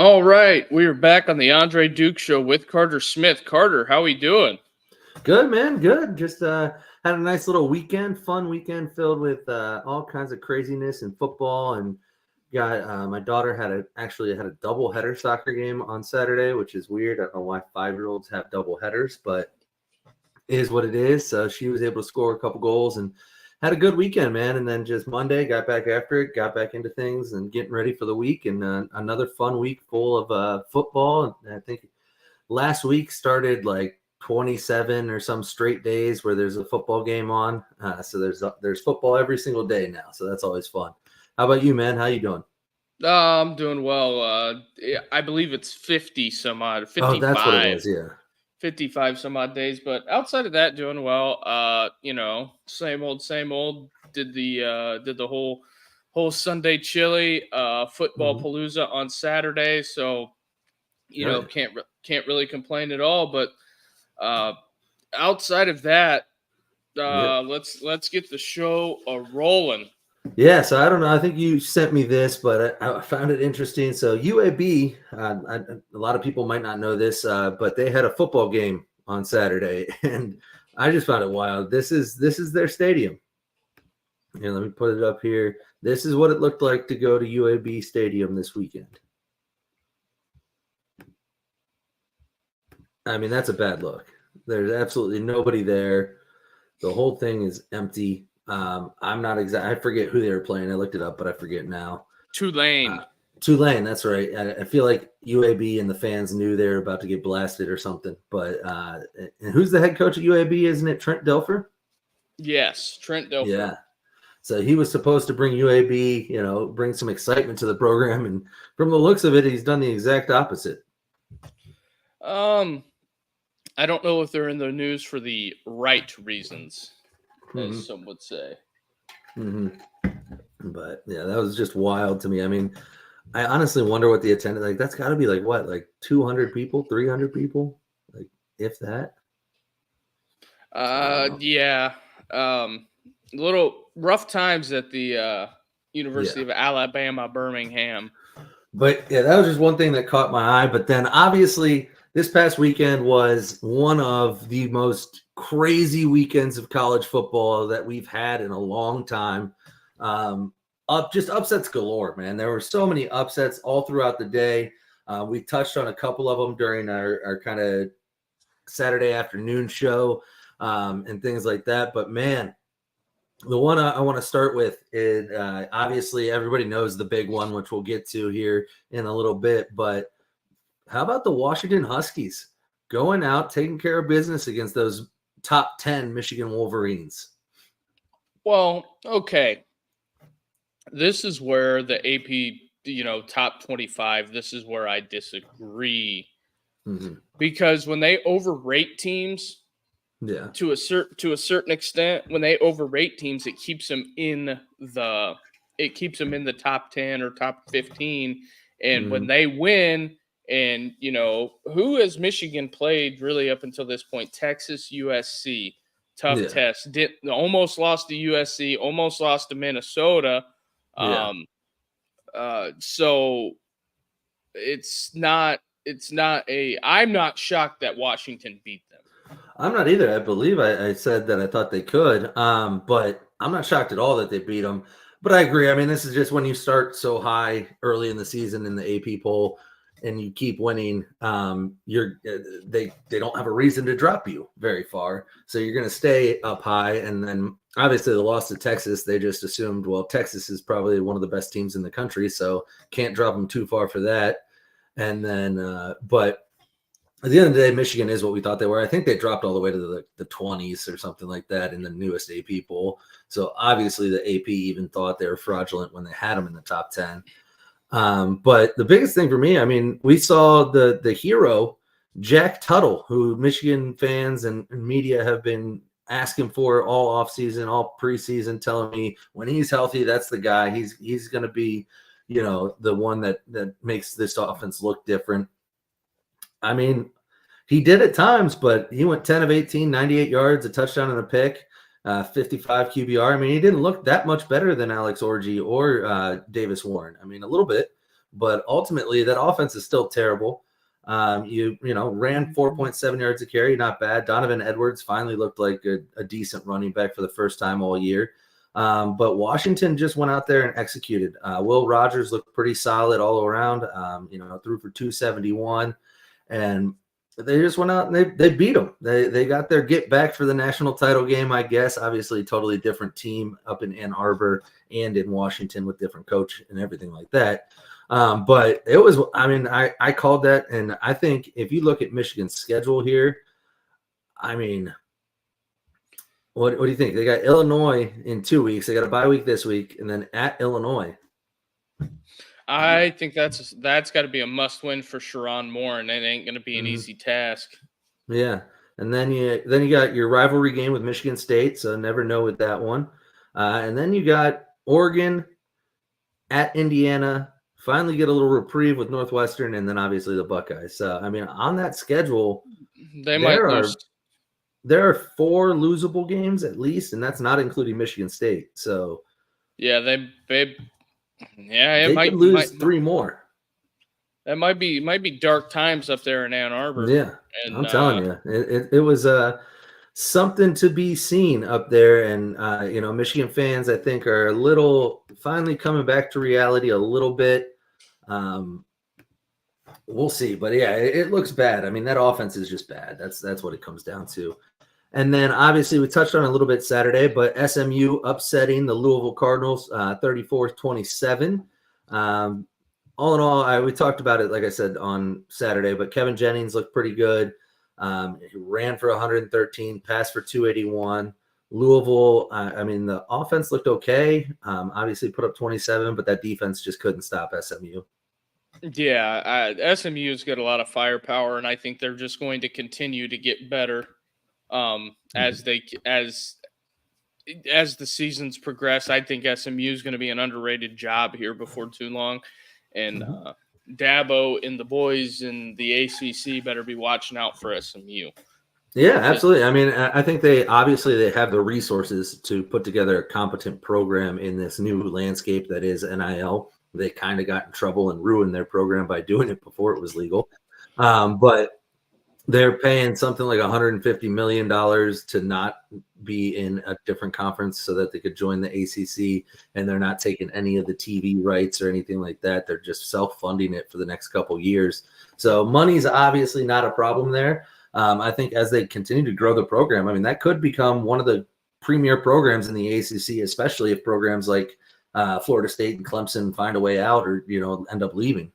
All right, we are back on the Andre Duke Show with Carter Smith. Carter, how we doing? Good, man. Good. Just had a nice little weekend, fun weekend filled with all kinds of craziness in football, and got my daughter had a double header soccer game on Saturday, which is weird. I don't know why 5-year-olds have double headers, but it is what it is. So she was able to score a couple goals and had a good weekend, man. And then just Monday, got back after it, got back into things and getting ready for the week, and another fun week full of football. And I think last week started like 27 or some straight days where there's a football game on. So there's football every single day now. So that's always fun. How about you, man? How you doing? I'm doing well. I believe it's 50 some odd, 55. Oh, that's what it was, yeah. 55 some odd days, but outside of that, doing well. Same old. Did the whole Sunday chili football palooza on Saturday, so can't really complain at all. But outside of that, let's get the show rolling. Yeah, so I don't know. I think you sent me this, but I found it interesting. So UAB, a lot of people might not know this, but they had a football game on Saturday, and I just found it wild. This is their stadium. Here, let me put it up here. This is what it looked like to go to UAB Stadium this weekend. I mean, that's a bad look. There's absolutely nobody there. The whole thing is empty. I'm not exact. I forget who they were playing. I looked it up, but I forget now. Tulane. That's right. I feel like UAB and the fans knew they were about to get blasted or something. But and who's the head coach at UAB? Isn't it Trent Dilfer? Yes, Trent Dilfer. Yeah. So he was supposed to bring UAB, bring some excitement to the program, and from the looks of it, he's done the exact opposite. I don't know if they're in the news for the right reasons, as some would say. But yeah, that was just wild to me. I mean, I honestly wonder what the attendance, that's got to be like 200 people, 300 people, like if that. Yeah. Little rough times at the University of Alabama, Birmingham. But yeah, that was just one thing that caught my eye. But then obviously this past weekend was one of the most crazy weekends of college football that we've had in a long time. Just upsets galore, man. There were so many upsets all throughout the day. We touched on a couple of them during our kind of Saturday afternoon show and things like that. But man, the one I want to start with is obviously everybody knows the big one, which we'll get to here in a little bit. But how about the Washington Huskies going out, taking care of business against those top 10 Michigan Wolverines? Well, okay. This is where the AP, top 25, this is where I disagree. Because when they overrate teams, to a certain extent, when they overrate teams, it keeps them in the top 10 or top 15. And when they win, and who has Michigan played really up until this point? Texas, USC, tough test. Almost lost to USC, almost lost to Minnesota. So it's not I'm not shocked that Washington beat them. I'm not either. I believe I said that I thought they could, but I'm not shocked at all that they beat them. But I agree. I mean, this is just when you start so high early in the season in the AP poll and you keep winning, they don't have a reason to drop you very far. So you're going to stay up high. And then obviously the loss to Texas, they just assumed, well, Texas is probably one of the best teams in the country, so can't drop them too far for that. And then, but at the end of the day, Michigan is what we thought they were. I think they dropped all the way to the 20s or something like that in the newest AP poll. So obviously the AP even thought they were fraudulent when they had them in the top 10. But the biggest thing for me, I mean, we saw the hero, Jack Tuttle, who Michigan fans and media have been asking for all offseason, all preseason, telling me when he's healthy, that's the guy. He's going to be, the one that makes this offense look different. I mean, he did at times, but he went 10 of 18, 98 yards, a touchdown and a pick, 55 QBR. I mean, he didn't look that much better than Alex Orji or Davis Warren. I mean, a little bit, but ultimately that offense is still terrible. You ran 4.7 yards a carry, not bad. Donovan Edwards finally looked like a decent running back for the first time all year. But Washington just went out there and executed. Will Rogers looked pretty solid all around, threw for 271. And they just went out and they beat them. They got their get back for the national title game, I guess. Obviously, totally different team up in Ann Arbor and in Washington with different coach and everything like that. But it was, I called that. And I think if you look at Michigan's schedule here, what do you think? They got Illinois in 2 weeks. They got a bye week this week, and then at Illinois. I think that's got to be a must-win for Sharon Moore, and it ain't going to be an easy task. Yeah, and then you got your rivalry game with Michigan State, so never know with that one. And then you got Oregon at Indiana. Finally get a little reprieve with Northwestern, and then obviously the Buckeyes. So on that schedule, they might lose. There are 4 losable games at least, and that's not including Michigan State. So yeah, they might lose 3 more. That might be dark times up there in Ann Arbor. Yeah, and I'm telling you, it was something to be seen up there. And Michigan fans, I think, are finally coming back to reality a little bit. We'll see, but yeah, it looks bad. That offense is just bad. That's what it comes down to. And then obviously we touched on it a little bit Saturday, but SMU upsetting the Louisville Cardinals 34-27. All in all, we talked about it, like I said, on Saturday, but Kevin Jennings looked pretty good. He ran for 113, passed for 281. Louisville, the offense looked okay. Obviously put up 27, but that defense just couldn't stop SMU. Yeah, SMU's got a lot of firepower, and I think they're just going to continue to get better as the seasons progress. I think SMU is going to be an underrated job here before too long, and Dabo and the boys in the ACC better be watching out for SMU. Yeah, absolutely. I think they have the resources to put together a competent program in this new landscape that is NIL. They kind of got in trouble and ruined their program by doing it before it was legal. But they're paying something like $150 million to not be in a different conference so that they could join the ACC, and they're not taking any of the TV rights or anything like that. They're just self-funding it for the next couple years. So money's obviously not a problem there. I think as they continue to grow the program, that could become one of the premier programs in the ACC, especially if programs like Florida State and Clemson find a way out or, end up leaving.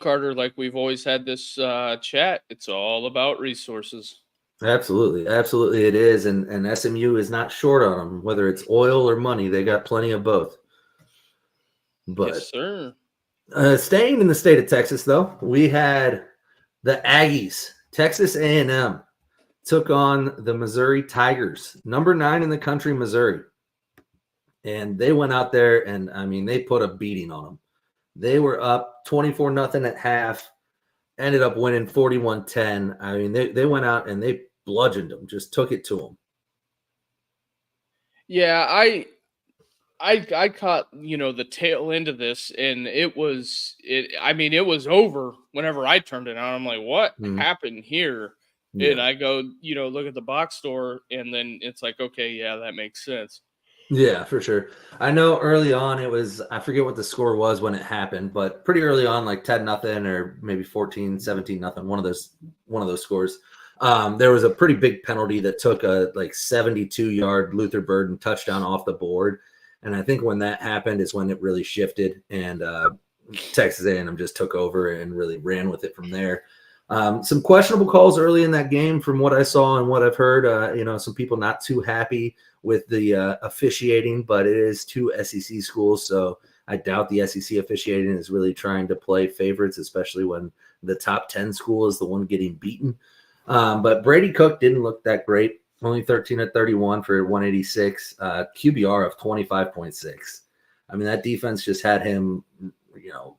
Carter, like we've always had this chat, it's all about resources. Absolutely. Absolutely it is. And SMU is not short on them, whether it's oil or money. They got plenty of both. But yes, sir. Staying in the state of Texas, though, we had the Aggies. Texas A&M took on the Missouri Tigers, number 9 in the country, Missouri. And they went out there and, they put a beating on them. They were up 24-0 at half, ended up winning 41-10. They went out and they bludgeoned them, just took it to them. Yeah, I caught, the tail end of this, and it was over whenever I turned it on. I'm like, what happened here? Yeah. And I go, look at the box score, and then it's like, okay, yeah, that makes sense. Yeah, for sure. I know early on it was, I forget what the score was when it happened, but pretty early on, like 10-0 or maybe 14-17-0, one of those scores. There was a pretty big penalty that took a 72-yard Luther Burden touchdown off the board. And I think when that happened is when it really shifted, and Texas A&M just took over and really ran with it from there. Some questionable calls early in that game from what I saw and what I've heard. Some people not too happy with the officiating, but it is 2 SEC schools, so I doubt the SEC officiating is really trying to play favorites, especially when the top 10 school is the one getting beaten. But Brady Cook didn't look that great. Only 13 of 31 for 186, QBR of 25.6. That defense just had him,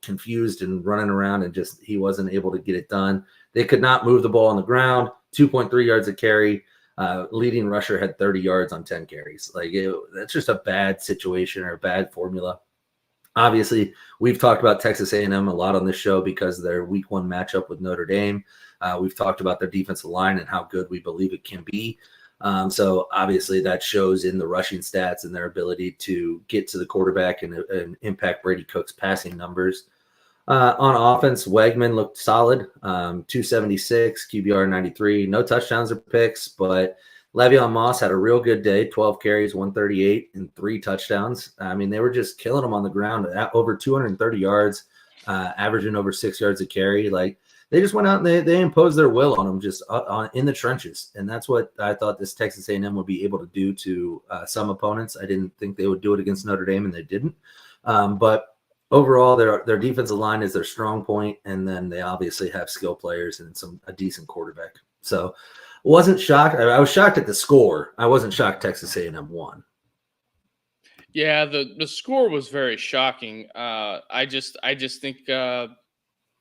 confused and running around, and just he wasn't able to get it done. They could not move the ball on the ground. 2.3 yards a carry. Leading rusher had 30 yards on 10 carries. That's just a bad situation or a bad formula. Obviously, we've talked about Texas A&M a lot on this show because of their week 1 matchup with Notre Dame. We've talked about their defensive line and how good we believe it can be. So obviously that shows in the rushing stats and their ability to get to the quarterback and impact Brady Cook's passing numbers. On offense, Wegman looked solid, 276, QBR 93, no touchdowns or picks, but Le'Veon Moss had a real good day, 12 carries, 138, and 3 touchdowns. I mean, they were just killing them on the ground at over 230 yards, averaging over 6 yards a carry. Like, they just went out and they imposed their will on them just in the trenches. And that's what I thought this Texas A&M would be able to do to some opponents. I didn't think they would do it against Notre Dame, and they didn't. But overall, their defensive line is their strong point, and then they obviously have skill players and a decent quarterback. So wasn't shocked. I was shocked at the score. I wasn't shocked Texas A&M won. Yeah, the score was very shocking. I just think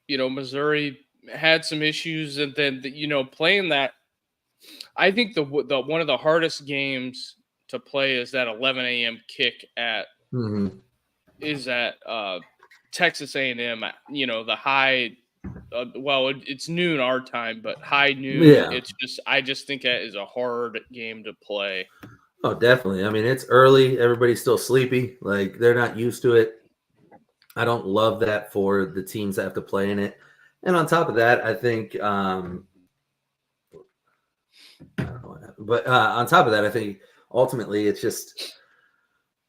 Missouri had some issues, and then playing that. I think the one of the hardest games to play is that 11 a.m. kick at is at Texas A&M. The high. It's noon our time, but high noon. Yeah. I just think that is a hard game to play. Oh, definitely. I mean, it's early. Everybody's still sleepy. Like, they're not used to it. I don't love that for the teams that have to play in it. And on top of that, I think, on top of that, I think ultimately it's just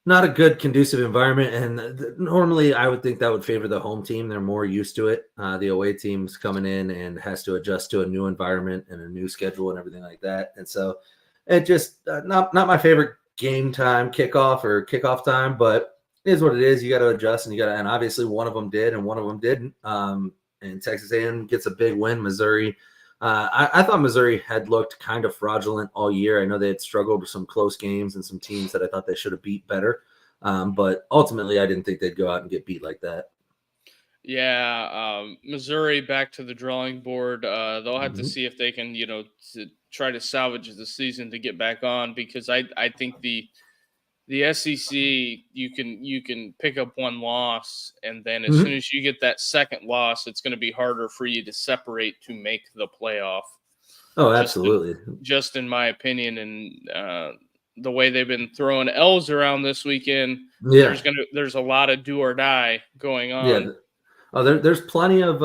not a good conducive environment. And normally I would think that would favor the home team. They're more used to it. The away team's coming in and has to adjust to a new environment and a new schedule and everything like that. And so it just not my favorite game time kickoff time, but it is what it is. You got to adjust, and obviously one of them did and one of them didn't. And Texas A&M gets a big win. Missouri, I thought Missouri had looked kind of fraudulent all year. I know they had struggled with some close games and some teams that I thought they should have beat better. But ultimately, I didn't think they'd go out and get beat like that. Yeah, Missouri back to the drawing board. They'll have to see if they can, to try to salvage the season to get back on, because I think the SEC, you can pick up one loss, and then as soon as you get that second loss, it's going to be harder for you to separate to make the playoff. Oh, absolutely. Just in my opinion, and the way they've been throwing L's around this weekend, there's a lot of do or die going on. Yeah. Oh, there's plenty of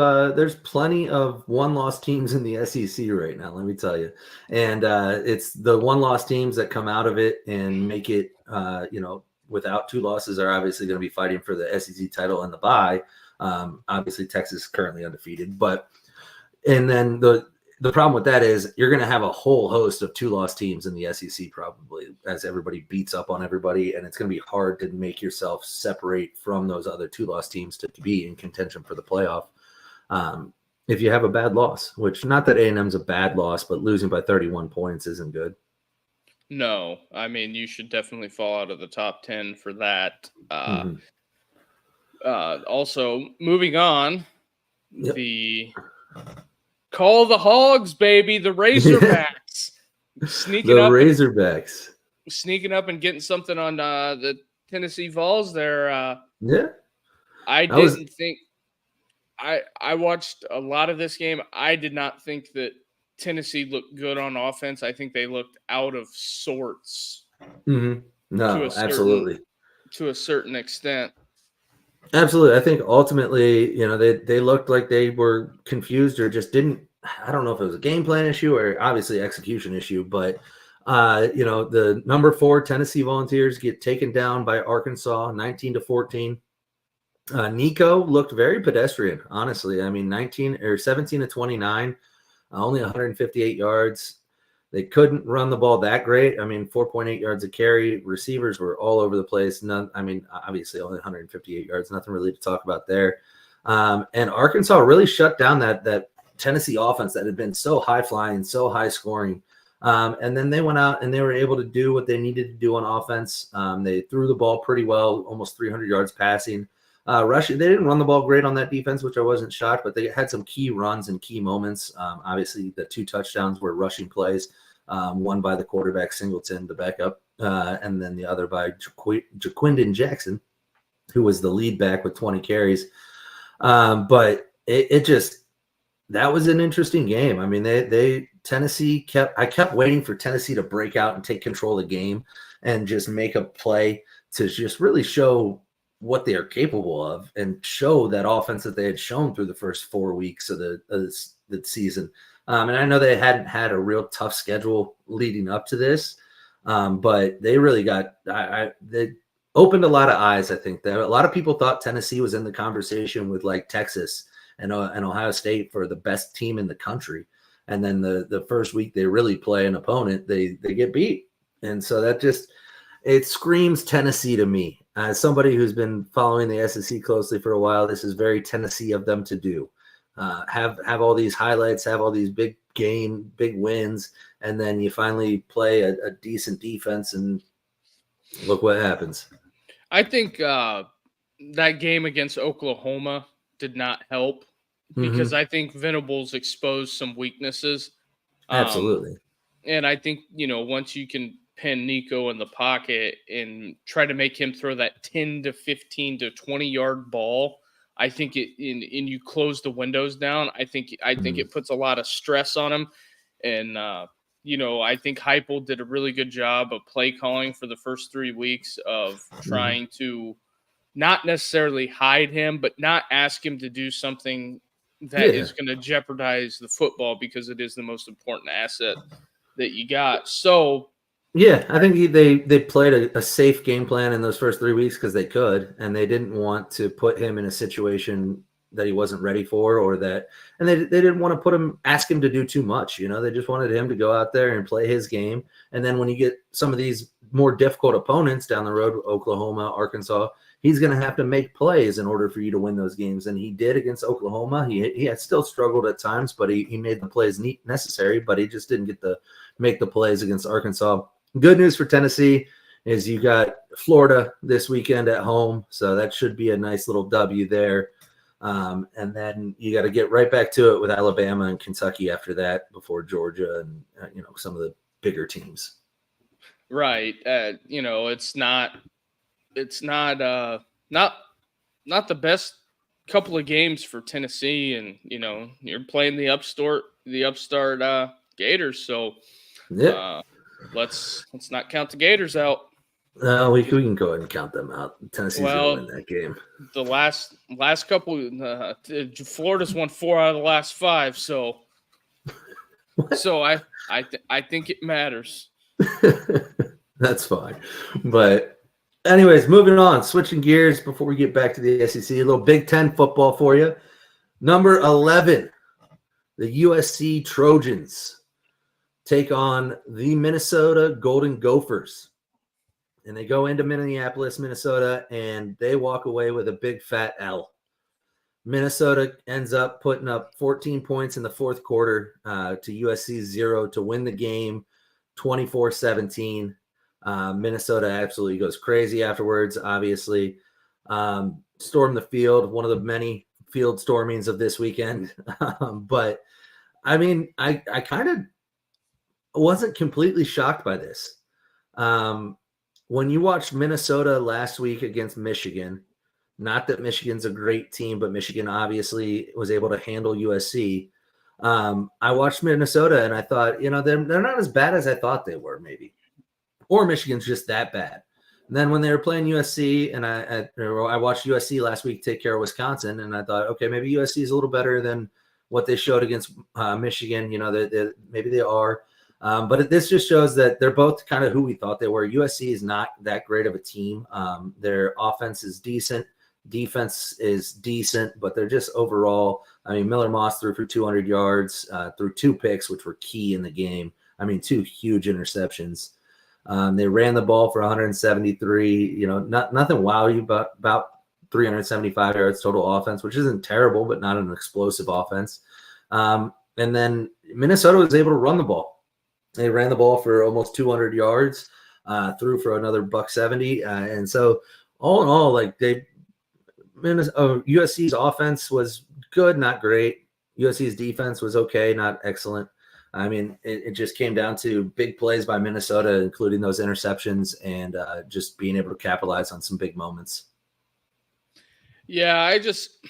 one-loss teams in the SEC right now, let me tell you. And it's the one-loss teams that come out of it and make it, without 2 losses are obviously going to be fighting for the SEC title and the bye. Obviously, Texas is currently undefeated, and then the problem with that is you're going to have a whole host of 2-loss teams in the SEC probably, as everybody beats up on everybody, and it's going to be hard to make yourself separate from those other 2-loss teams to be in contention for the playoff. If you have a bad loss, which not that A&M's a bad loss, but losing by 31 points isn't good. No, I mean, you should definitely fall out of the top 10 for that. Also, moving on, Call the Hogs, baby. The Razorbacks. Sneaking up and getting something on the Tennessee Vols there. I watched a lot of this game. I did not think that Tennessee looked good on offense. I think they looked out of sorts. No, absolutely. To a certain extent. Absolutely. I think ultimately, they looked like they were confused or just didn't. I don't know if it was a game plan issue or obviously execution issue, but the number 4 Tennessee Volunteers get taken down by Arkansas 19-14. Nico looked very pedestrian, honestly. I mean, 17 of 29, only 158 yards. They couldn't run the ball that great. I mean, 4.8 yards a carry. Receivers were all over the place. Obviously only 158 yards. Nothing really to talk about there. And Arkansas really shut down that Tennessee offense that had been so high flying, so high scoring. And then they went out and they were able to do what they needed to do on offense. They threw the ball pretty well, almost 300 yards passing. Rushing, they didn't run the ball great on that defense, which I wasn't shocked, but they had some key runs and key moments. Obviously, the 2 touchdowns were rushing plays, one by the quarterback Singleton, the backup, and then the other by Jaquindon Jackson. who was the lead back with 20 carries. But it just, that was an interesting game. I mean, I kept waiting for Tennessee to break out and take control of the game and just make a play to just really show what they are capable of and show that offense that they had shown through the first 4 weeks of the season. And I know they hadn't had a real tough schedule leading up to this, but they really they opened a lot of eyes. I think that a lot of people thought Tennessee was in the conversation with like Texas and Ohio State for the best team in the country. And then the first week they really play an opponent, they get beat. And so that just, it screams Tennessee to me. As somebody who's been following the SEC closely for a while, this is very Tennessee of them to do. Have all these highlights, have all these big wins, and then you finally play a decent defense, and look what happens. I think that game against Oklahoma did not help because I think Venables exposed some weaknesses. Absolutely. And I think, once you can pin Nico in the pocket and try to make him throw that 10 to 15 to 20-yard ball, I think and you close the windows down. I think it puts a lot of stress on him. And, I think Heupel did a really good job of play calling for the first 3 weeks of trying to not necessarily hide him, but not ask him to do something that is going to jeopardize the football because it is the most important asset that you got. So, yeah, I think they played a safe game plan in those first 3 weeks because they could, and they didn't want to put him in a situation that he wasn't ready for, and they didn't want to ask him to do too much. They just wanted him to go out there and play his game. And then when you get some of these more difficult opponents down the road, Oklahoma, Arkansas, he's going to have to make plays in order for you to win those games. And he did against Oklahoma. He had still struggled at times, but he made the plays necessary, but he just didn't get to make the plays against Arkansas. Good news for Tennessee is you got Florida this weekend at home, so that should be a nice little W there. And then you got to get right back to it with Alabama and Kentucky after that before Georgia and some of the bigger teams. Right. It's not the best couple of games for Tennessee, and you're playing the upstart Gators. So let's not count the Gators out. No, we can go ahead and count them out. Tennessee's going to win that game. The last couple, Florida's won 4 out of the last 5. So I think it matters. That's fine. But anyways, moving on, switching gears before we get back to the SEC, a little Big Ten football for you. Number 11, the USC Trojans take on the Minnesota Golden Gophers. And they go into Minneapolis, Minnesota, and they walk away with a big fat L. Minnesota ends up putting up 14 points in the fourth quarter to USC's 0 to win the game 24-17. Minnesota absolutely goes crazy afterwards, obviously. Stormed the field, one of the many field stormings of this weekend. But, I mean, I kind of wasn't completely shocked by this. When you watched Minnesota last week against Michigan, not that Michigan's a great team, but Michigan obviously was able to handle USC. I watched Minnesota and I thought, they're not as bad as I thought they were, maybe. Or Michigan's just that bad. And then when they were playing USC, and I watched USC last week take care of Wisconsin, and I thought, okay, maybe USC is a little better than what they showed against Michigan. Maybe they are. But this just shows that they're both kind of who we thought they were. USC is not that great of a team. Their offense is decent. Defense is decent, but they're just overall, Miller Moss threw for 200 yards, threw 2 picks, which were key in the game. 2 huge interceptions. They ran the ball for 173, nothing wow you about 375 yards total offense, which isn't terrible, but not an explosive offense. And then Minnesota was able to run the ball. They ran the ball for almost 200 yards, threw for another $170. And so all in all, USC's offense was good, not great. USC's defense was okay, not excellent. It just came down to big plays by Minnesota, including those interceptions and just being able to capitalize on some big moments. Yeah, I just,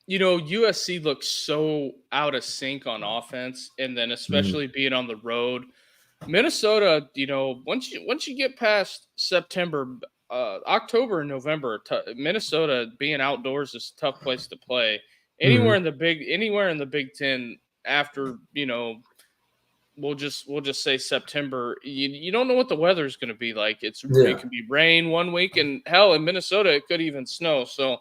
USC looks so out of sync on offense, and then especially being on the road. Minnesota, once you get past September, October and November, Minnesota being outdoors is a tough place to play. Anywhere in the Big Ten after, we'll just say September. You don't know what the weather is going to be like. It could be rain one week, and hell, in Minnesota it could even snow. So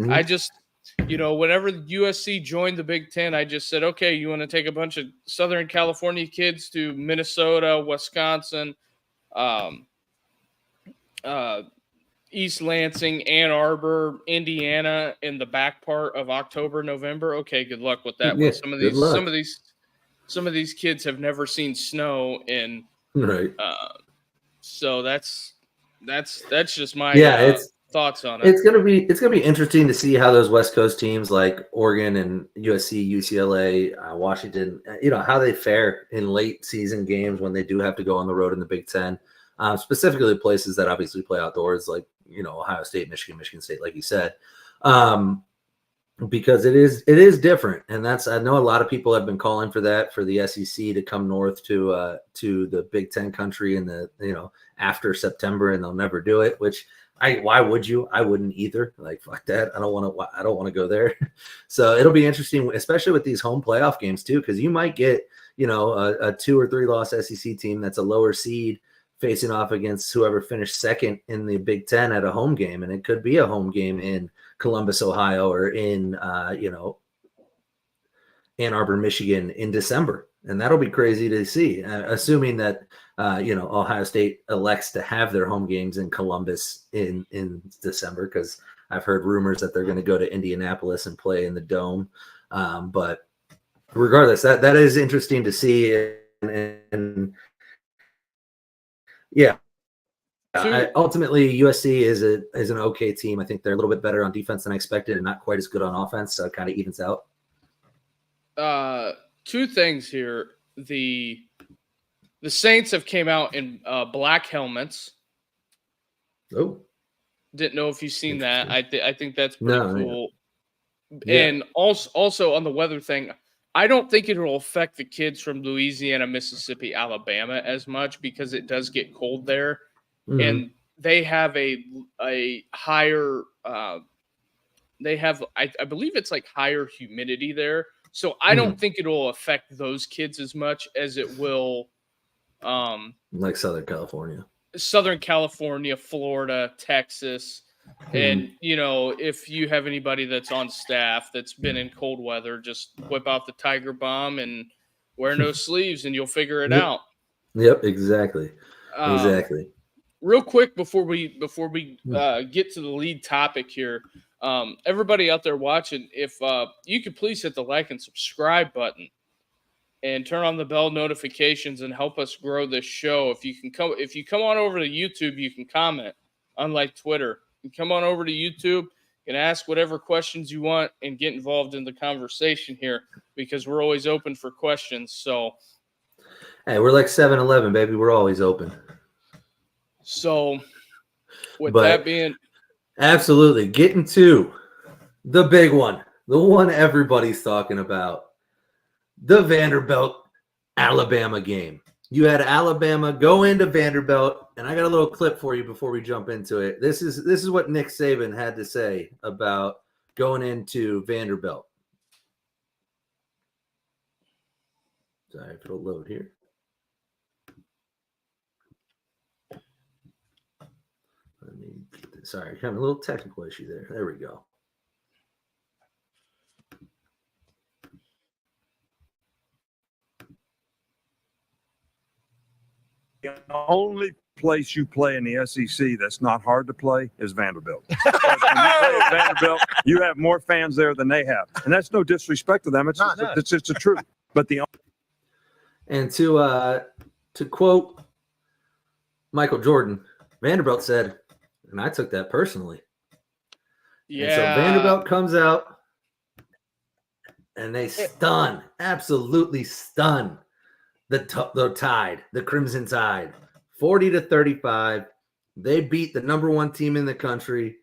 I just, whenever USC joined the Big Ten, I just said, okay, you want to take a bunch of Southern California kids to Minnesota, Wisconsin, East Lansing, Ann Arbor, Indiana in the back part of October, November. Okay, good luck with that one. Some of these kids have never seen snow in right. So that's just my thoughts on it. It's gonna be interesting to see how those West Coast teams like Oregon and USC, UCLA, Washington, how they fare in late season games when they do have to go on the road in the Big Ten, specifically places that obviously play outdoors, like Ohio State, Michigan State, like you said, because it is different, and I know a lot of people have been calling for that for the SEC to come north to the Big Ten country in the after September, and they'll never do it, which. Why would you? I wouldn't either. Like, fuck that. I don't want to go there. So it'll be interesting, especially with these home playoff games too, because you might get, a 2 or 3 loss SEC team that's a lower seed facing off against whoever finished second in the Big Ten at a home game. And it could be a home game in Columbus, Ohio, or in, Ann Arbor, Michigan in December. And that'll be crazy to see, assuming that, Ohio State elects to have their home games in Columbus in December, because I've heard rumors that they're going to go to Indianapolis and play in the Dome. But regardless, that is interesting to see. And yeah, ultimately USC is an okay team. I think they're a little bit better on defense than I expected and not quite as good on offense. So it kind of evens out. 2 things here. The Saints have came out in black helmets. Oh, didn't know if you've seen that. I think that's pretty cool. Yeah. And also on the weather thing, I don't think it will affect the kids from Louisiana, Mississippi, Alabama as much, because it does get cold there, and they have a higher. They have, I believe it's like higher humidity there, so I don't think it will affect those kids as much as it will. Like Southern California, Florida, Texas. And, if you have anybody that's on staff that's been in cold weather, just whip out the Tiger Bomb and wear no sleeves and you'll figure it out. Yep, exactly. Exactly. Real quick before we get to the lead topic here, everybody out there watching, if you could please hit the like and subscribe button and turn on the bell notifications and help us grow this show. If you come on over to YouTube, you can comment, unlike Twitter. You come on over to YouTube and ask whatever questions you want and get involved in the conversation here, because we're always open for questions. So, hey, we're like 7-Eleven, baby. We're always open. So, that being absolutely getting to the big one, the one everybody's talking about. The Vanderbilt Alabama game. You had Alabama go into Vanderbilt, and I got a little clip for you before we jump into it. This is what Nick Saban had to say about going into Vanderbilt. Sorry if it'll load here. Sorry, having a little technical issue there. There we go. The only place you play in the SEC that's not hard to play is Vanderbilt. When you play at Vanderbilt, you have more fans there than they have, and that's no disrespect to them. It's just the truth. But and to quote Michael Jordan, Vanderbilt said, and I took that personally. Yeah. And so Vanderbilt comes out, and they absolutely stun the Tide, the Crimson Tide, 40-35. They beat the number 1 team in the country,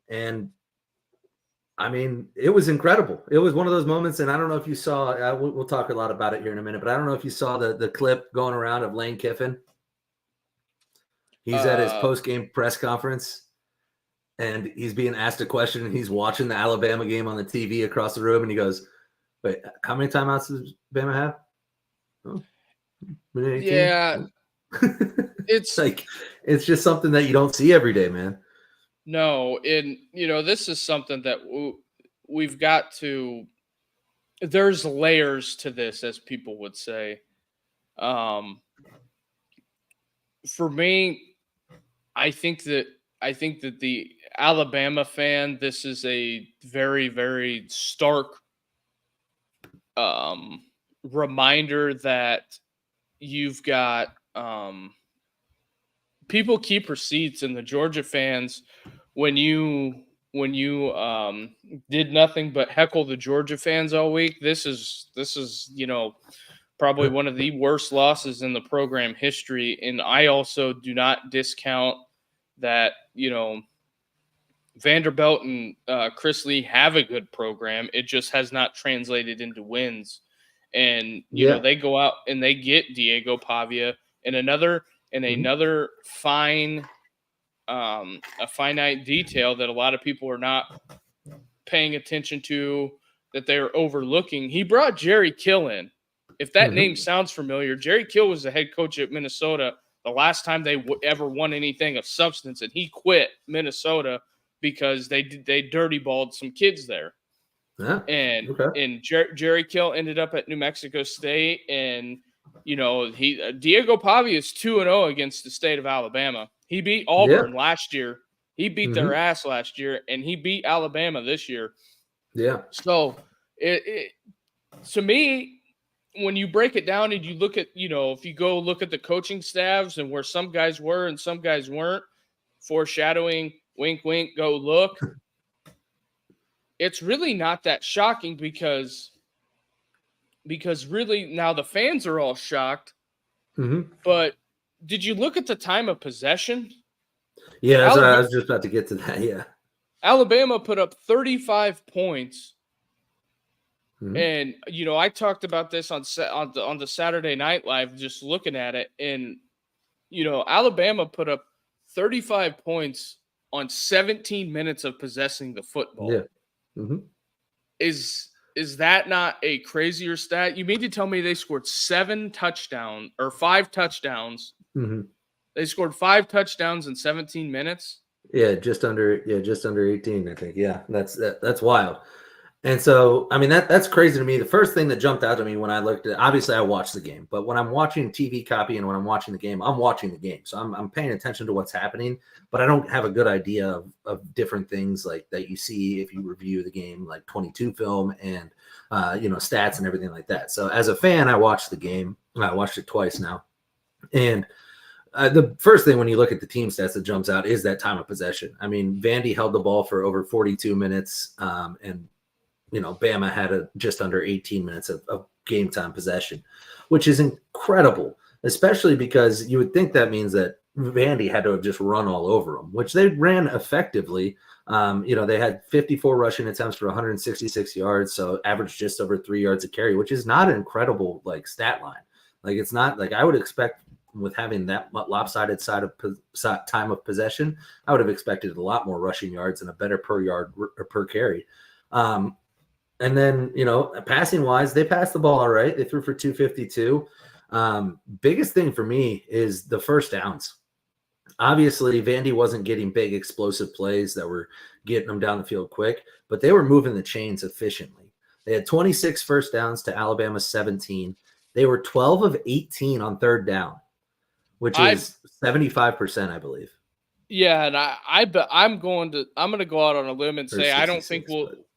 and I mean, it was incredible. It was one of those moments, and I don't know if you saw. We'll talk a lot about it here in a minute, but I don't know if you saw the clip going around of Lane Kiffin. He's at his post-game press conference, and he's being asked a question, and he's watching the Alabama game on the TV across the room, and he goes, "Wait, how many timeouts does Bama have?" Oh, 18? Yeah, it's like it's just something that you don't see every day, man. No, and this is something that we've got to. There's layers to this, as people would say. For me, I think that the Alabama fan, this is a very, very stark reminder that you've got people keep receipts, and the Georgia fans, when you did nothing but heckle the Georgia fans all week, this is probably one of the worst losses in the program history. And I also do not discount that Vanderbilt and Chris Lee have a good program. It just has not translated into wins. And they go out and they get Diego Pavia and another fine a finite detail that a lot of people are not paying attention to, that they're overlooking. He brought Jerry Kill in. If that name sounds familiar, Jerry Kill was the head coach at Minnesota the last time they ever won anything of substance, and he quit Minnesota because they dirty balled some kids there. Yeah. And Jerry Kill ended up at New Mexico State, and Diego Pavia is 2-0 against the state of Alabama. He beat Auburn last year. He beat their ass last year, and he beat Alabama this year. Yeah. So to me, when you break it down and you look at, if you go look at the coaching staffs and where some guys were and some guys weren't, foreshadowing, wink, wink, go look. It's really not that shocking because really now the fans are all shocked. But did you look at the time of possession? Yeah, I was just about to get to that. Yeah. Alabama put up 35 points. And, I talked about this on the Saturday Night Live, just looking at it. And, Alabama put up 35 points on 17 minutes of possessing the football. Yeah. Is that not a crazier stat? You mean to tell me they scored 5 touchdowns? They scored 5 touchdowns in 17 minutes. Yeah, just under 18, I think. Yeah, that's wild. And so, I mean, that's crazy to me. The first thing that jumped out to me when I looked at, obviously I watched the game, but when I'm watching TV copy and when I'm watching the game, I'm watching the game. So I'm paying attention to what's happening, but I don't have a good idea of different things like that you see if you review the game, like 22 film and, stats and everything like that. So as a fan, I watched the game. I watched it twice now. And the first thing when you look at the team stats that jumps out is that time of possession. I mean, Vandy held the ball for over 42 minutes, and Bama had just under 18 minutes of game time possession, which is incredible, especially because you would think that means that Vandy had to have just run all over them, which they ran effectively. They had 54 rushing attempts for 166 yards, so averaged just over 3 yards a carry, which is not an incredible stat line. It's not like I would expect with having that lopsided side of time of possession. I would have expected a lot more rushing yards and a better per yard or per carry. And then, passing wise, they passed the ball all right. They threw for 252. Biggest thing for me is the first downs. Obviously, Vandy wasn't getting big explosive plays that were getting them down the field quick, but they were moving the chains efficiently. They had 26 first downs to Alabama's 17. They were 12 of 18 on third down, which is 75%, I believe. Yeah, and I'm going to go out on a limb and say I don't think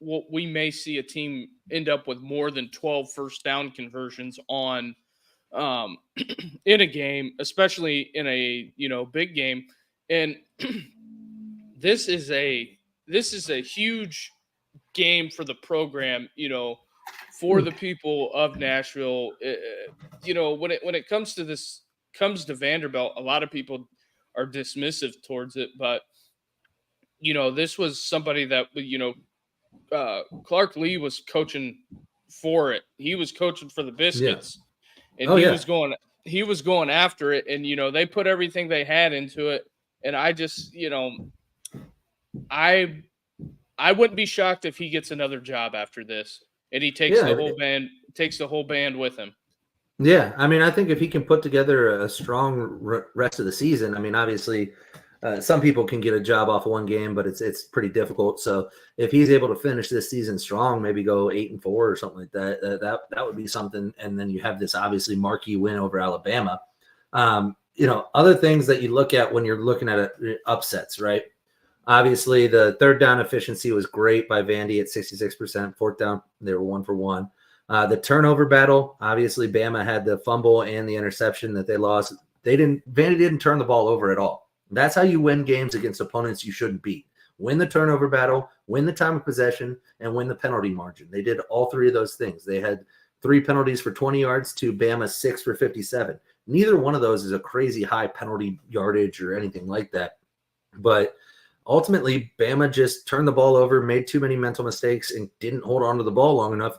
we may see a team end up with more than 12 first down conversions on in a game, especially in a big game. And this is a huge game for the program, for the people of Nashville. When it comes to Vanderbilt, a lot of people are dismissive towards it, but this was somebody that Clark Lee was coaching for it. He was coaching for the Biscuits, and he was going after it. And they put everything they had into it. And I just, I wouldn't be shocked if he gets another job after this, and he takes the whole band with him. Yeah, I mean, I think if he can put together a strong rest of the season, I mean, obviously, some people can get a job off of one game, but it's pretty difficult. So if he's able to finish this season strong, maybe go 8-4 or something like that, that would be something. And then you have this obviously marquee win over Alabama. Other things that you look at when you're looking at upsets, right? Obviously, the third down efficiency was great by Vandy at 66%. Fourth down, they were 1 for 1. The turnover battle, obviously, Bama had the fumble and the interception that they lost. Vandy didn't turn the ball over at all. That's how you win games against opponents you shouldn't beat. Win the turnover battle, win the time of possession, and win the penalty margin. They did all three of those things. They had 3 penalties for 20 yards to Bama's 6 for 57. Neither one of those is a crazy high penalty yardage or anything like that. But ultimately, Bama just turned the ball over, made too many mental mistakes, and didn't hold on to the ball long enough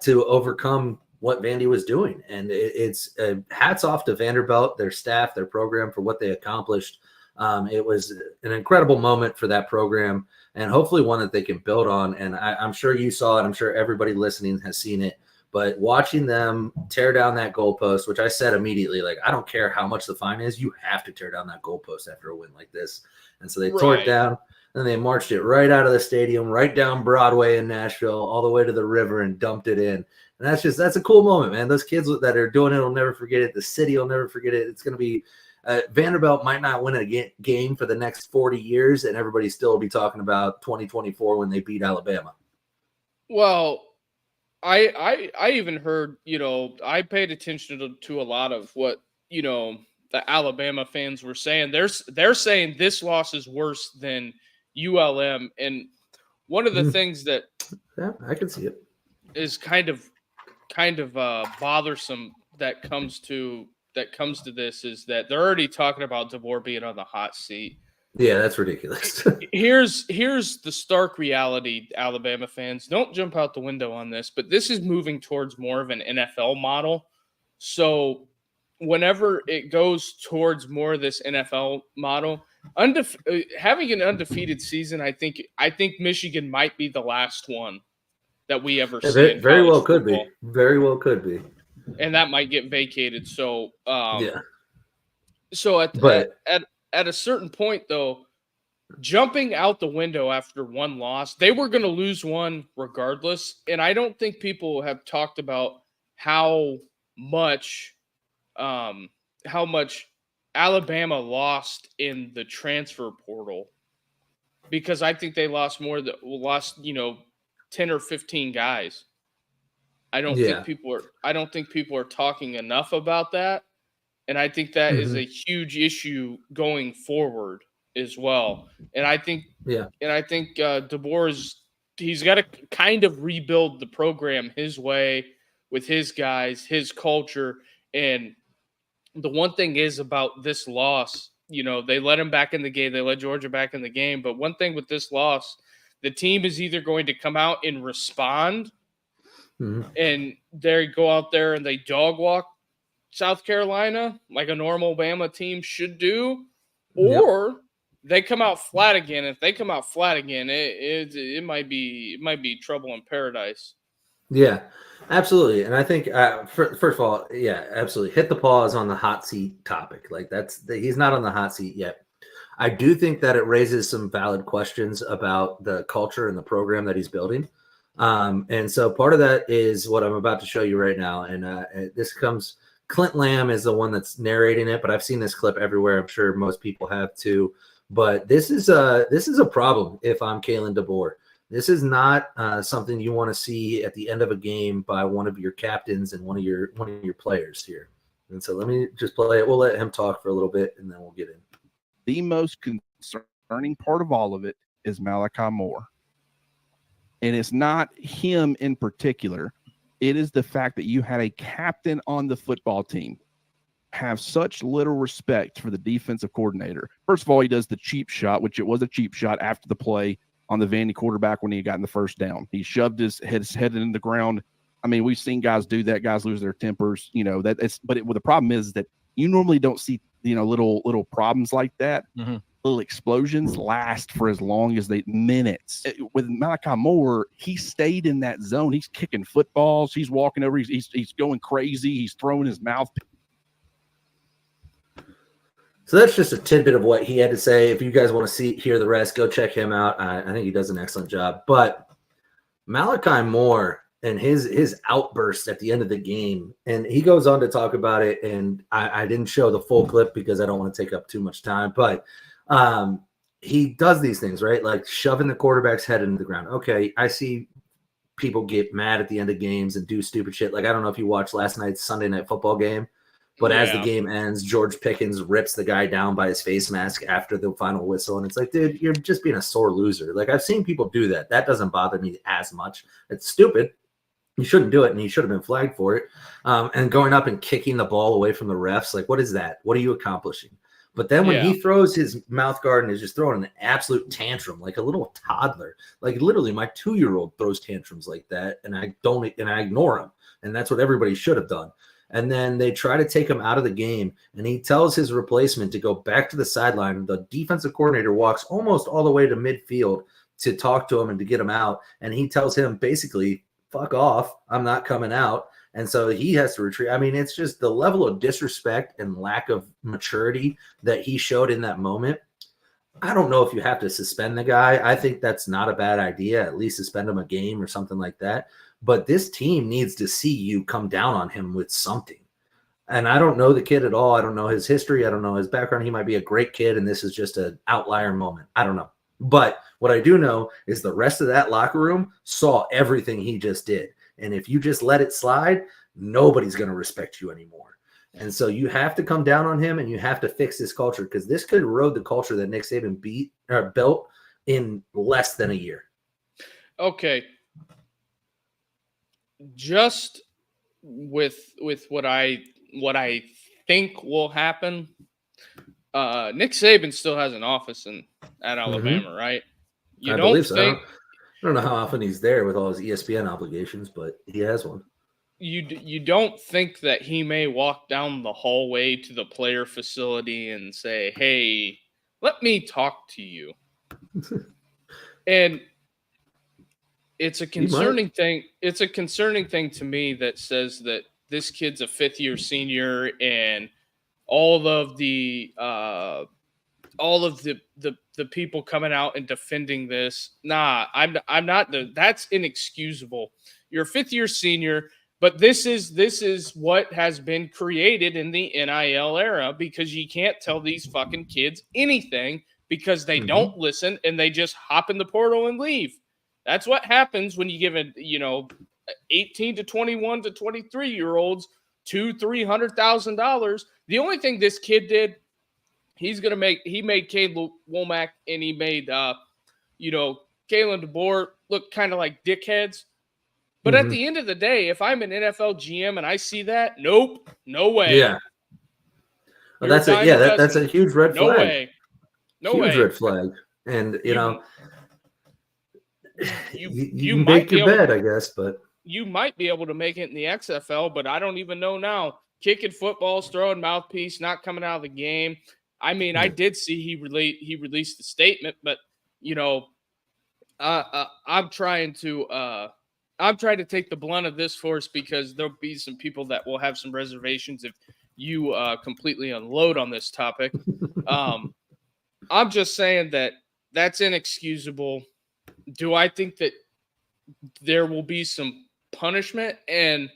to overcome what Vandy was doing. And it's hats off to Vanderbilt, their staff, their program for what they accomplished. It was an incredible moment for that program, and hopefully one that they can build on. And I'm sure you saw it. I'm sure everybody listening has seen it. But watching them tear down that goalpost, which I said immediately, like, I don't care how much the fine is, you have to tear down that goalpost after a win like this. And so they tore it down, and they marched it right out of the stadium, right down Broadway in Nashville, all the way to the river, and dumped it in. And that's a cool moment, man. Those kids that are doing it will never forget it. The city will never forget it. It's going to be Vanderbilt might not win a game for the next 40 years, and everybody still will be talking about 2024 when they beat Alabama. Well, I even heard, I paid attention to a lot of what, the Alabama fans were saying. They're saying this loss is worse than ULM. And one of the things that I can see it is kind of bothersome that comes to this is that they're already talking about Deboer being on the hot seat. Yeah, that's ridiculous. Here's the stark reality, Alabama fans. Don't jump out the window on this, but this is moving towards more of an NFL model. So whenever it goes towards more of this NFL model, having an undefeated season, I think Michigan might be the last one that we ever see. Very well could be. Very well could be. And that might get vacated. So So at a certain point, though, jumping out the window after one loss, they were going to lose one regardless. And I don't think people have talked about how much Alabama lost in the transfer portal, because I think they lost 10 or 15 guys. I don't think people are talking enough about that. And I think that is a huge issue going forward as well. And I think Deboer he's got to kind of rebuild the program his way with his guys, his culture. And the one thing is about this loss, they let him back in the game. They let Georgia back in the game. But one thing with this loss, the team is either going to come out and respond, and they go out there and they dog walk South Carolina like a normal Bama team should do, or they come out flat again. If they come out flat again, it might be trouble in paradise. Yeah, absolutely. And I think first of all, yeah, absolutely, hit the pause on the hot seat topic. Like he's not on the hot seat yet. I do think that it raises some valid questions about the culture and the program that he's building. And so part of that is what I'm about to show you right now. And this comes. Clint Lamb is the one that's narrating it, but I've seen this clip everywhere. I'm sure most people have too. But this is a problem if I'm Kalen Deboer. This is not something you want to see at the end of a game by one of your captains and one of your players here. And so let me just play it. We'll let him talk for a little bit, and then we'll get in. The most concerning part of all of it is Malachi Moore. And it's not him in particular. It is the fact that you had a captain on the football team have such little respect for the defensive coordinator. First of all, he does the cheap shot, which it was a cheap shot after the play on the Vandy quarterback when he got in the first down. He shoved his head in the ground. I mean, we've seen guys do that. Guys lose their tempers. You know that. Well, the problem is that you normally don't see little problems like that. Mm-hmm. Little explosions last for as long as minutes. With Malachi Moore, he stayed in that zone. He's kicking footballs. He's walking over. He's going crazy. He's throwing his mouth. So that's just a tidbit of what he had to say. If you guys want to hear the rest, go check him out. I think he does an excellent job. But Malachi Moore and his outburst at the end of the game, and he goes on to talk about it, and I didn't show the full clip because I don't want to take up too much time, but he does these things, right? Like shoving the quarterback's head into the ground. Okay, I see people get mad at the end of games and do stupid shit. Like, I don't know if you watched last night's Sunday Night Football game, but as the game ends, George Pickens rips the guy down by his face mask after the final whistle. And it's like, dude, you're just being a sore loser. Like, I've seen people do that. That doesn't bother me as much. It's stupid. You shouldn't do it, and he should have been flagged for it. And going up and kicking the ball away from the refs, like, what is that? What are you accomplishing? But then when he throws his mouth guard and is just throwing an absolute tantrum, like a little toddler, like literally my 2-year-old throws tantrums like that, and I ignore him. And that's what everybody should have done. And then they try to take him out of the game, and he tells his replacement to go back to the sideline. The defensive coordinator walks almost all the way to midfield to talk to him and to get him out. And he tells him basically, fuck off, I'm not coming out. And so he has to retreat. I mean, it's just the level of disrespect and lack of maturity that he showed in that moment. I don't know if you have to suspend the guy. I think that's not a bad idea. At least suspend him a game or something like that. But this team needs to see you come down on him with something. And I don't know the kid at all. I don't know his history. I don't know his background. He might be a great kid, and this is just an outlier moment. I don't know. But what I do know is the rest of that locker room saw everything he just did. And if you just let it slide, nobody's going to respect you anymore. And so you have to come down on him, and you have to fix this culture, because this could erode the culture that Nick Saban built in less than a year. Okay. Just with what I think will happen, Nick Saban still has an office at Alabama, right? I believe so. I don't know how often he's there with all his ESPN obligations, but he has one. You don't think that he may walk down the hallway to the player facility and say, "Hey, let me talk to you," and it's a concerning thing. It's a concerning thing to me that says that this kid's a fifth-year senior, and all of the people coming out and defending this. Nah, I'm not. That's inexcusable. You're a fifth-year senior, but this is what has been created in the NIL era, because you can't tell these fucking kids anything because they don't listen and they just hop in the portal and leave. That's what happens when you give 18 to 21 to 23-year-olds $200,000-$300,000. The only thing this kid did, he made Kalen Womack and he made Kalen Deboer look kind of like dickheads. But at the end of the day, if I'm an NFL GM and I see that, nope, no way. Yeah. Well, that's a huge red flag. No way. No way. Huge red flag. And you make your bed, I guess, but you might be able to make it in the XFL, but I don't even know now. Kicking footballs, throwing mouthpiece, not coming out of the game. I mean, I did see he released the statement, but I'm trying to take the blunt of this for us, because there'll be some people that will have some reservations if you completely unload on this topic. I'm just saying that that's inexcusable. Do I think that there will be some punishment? And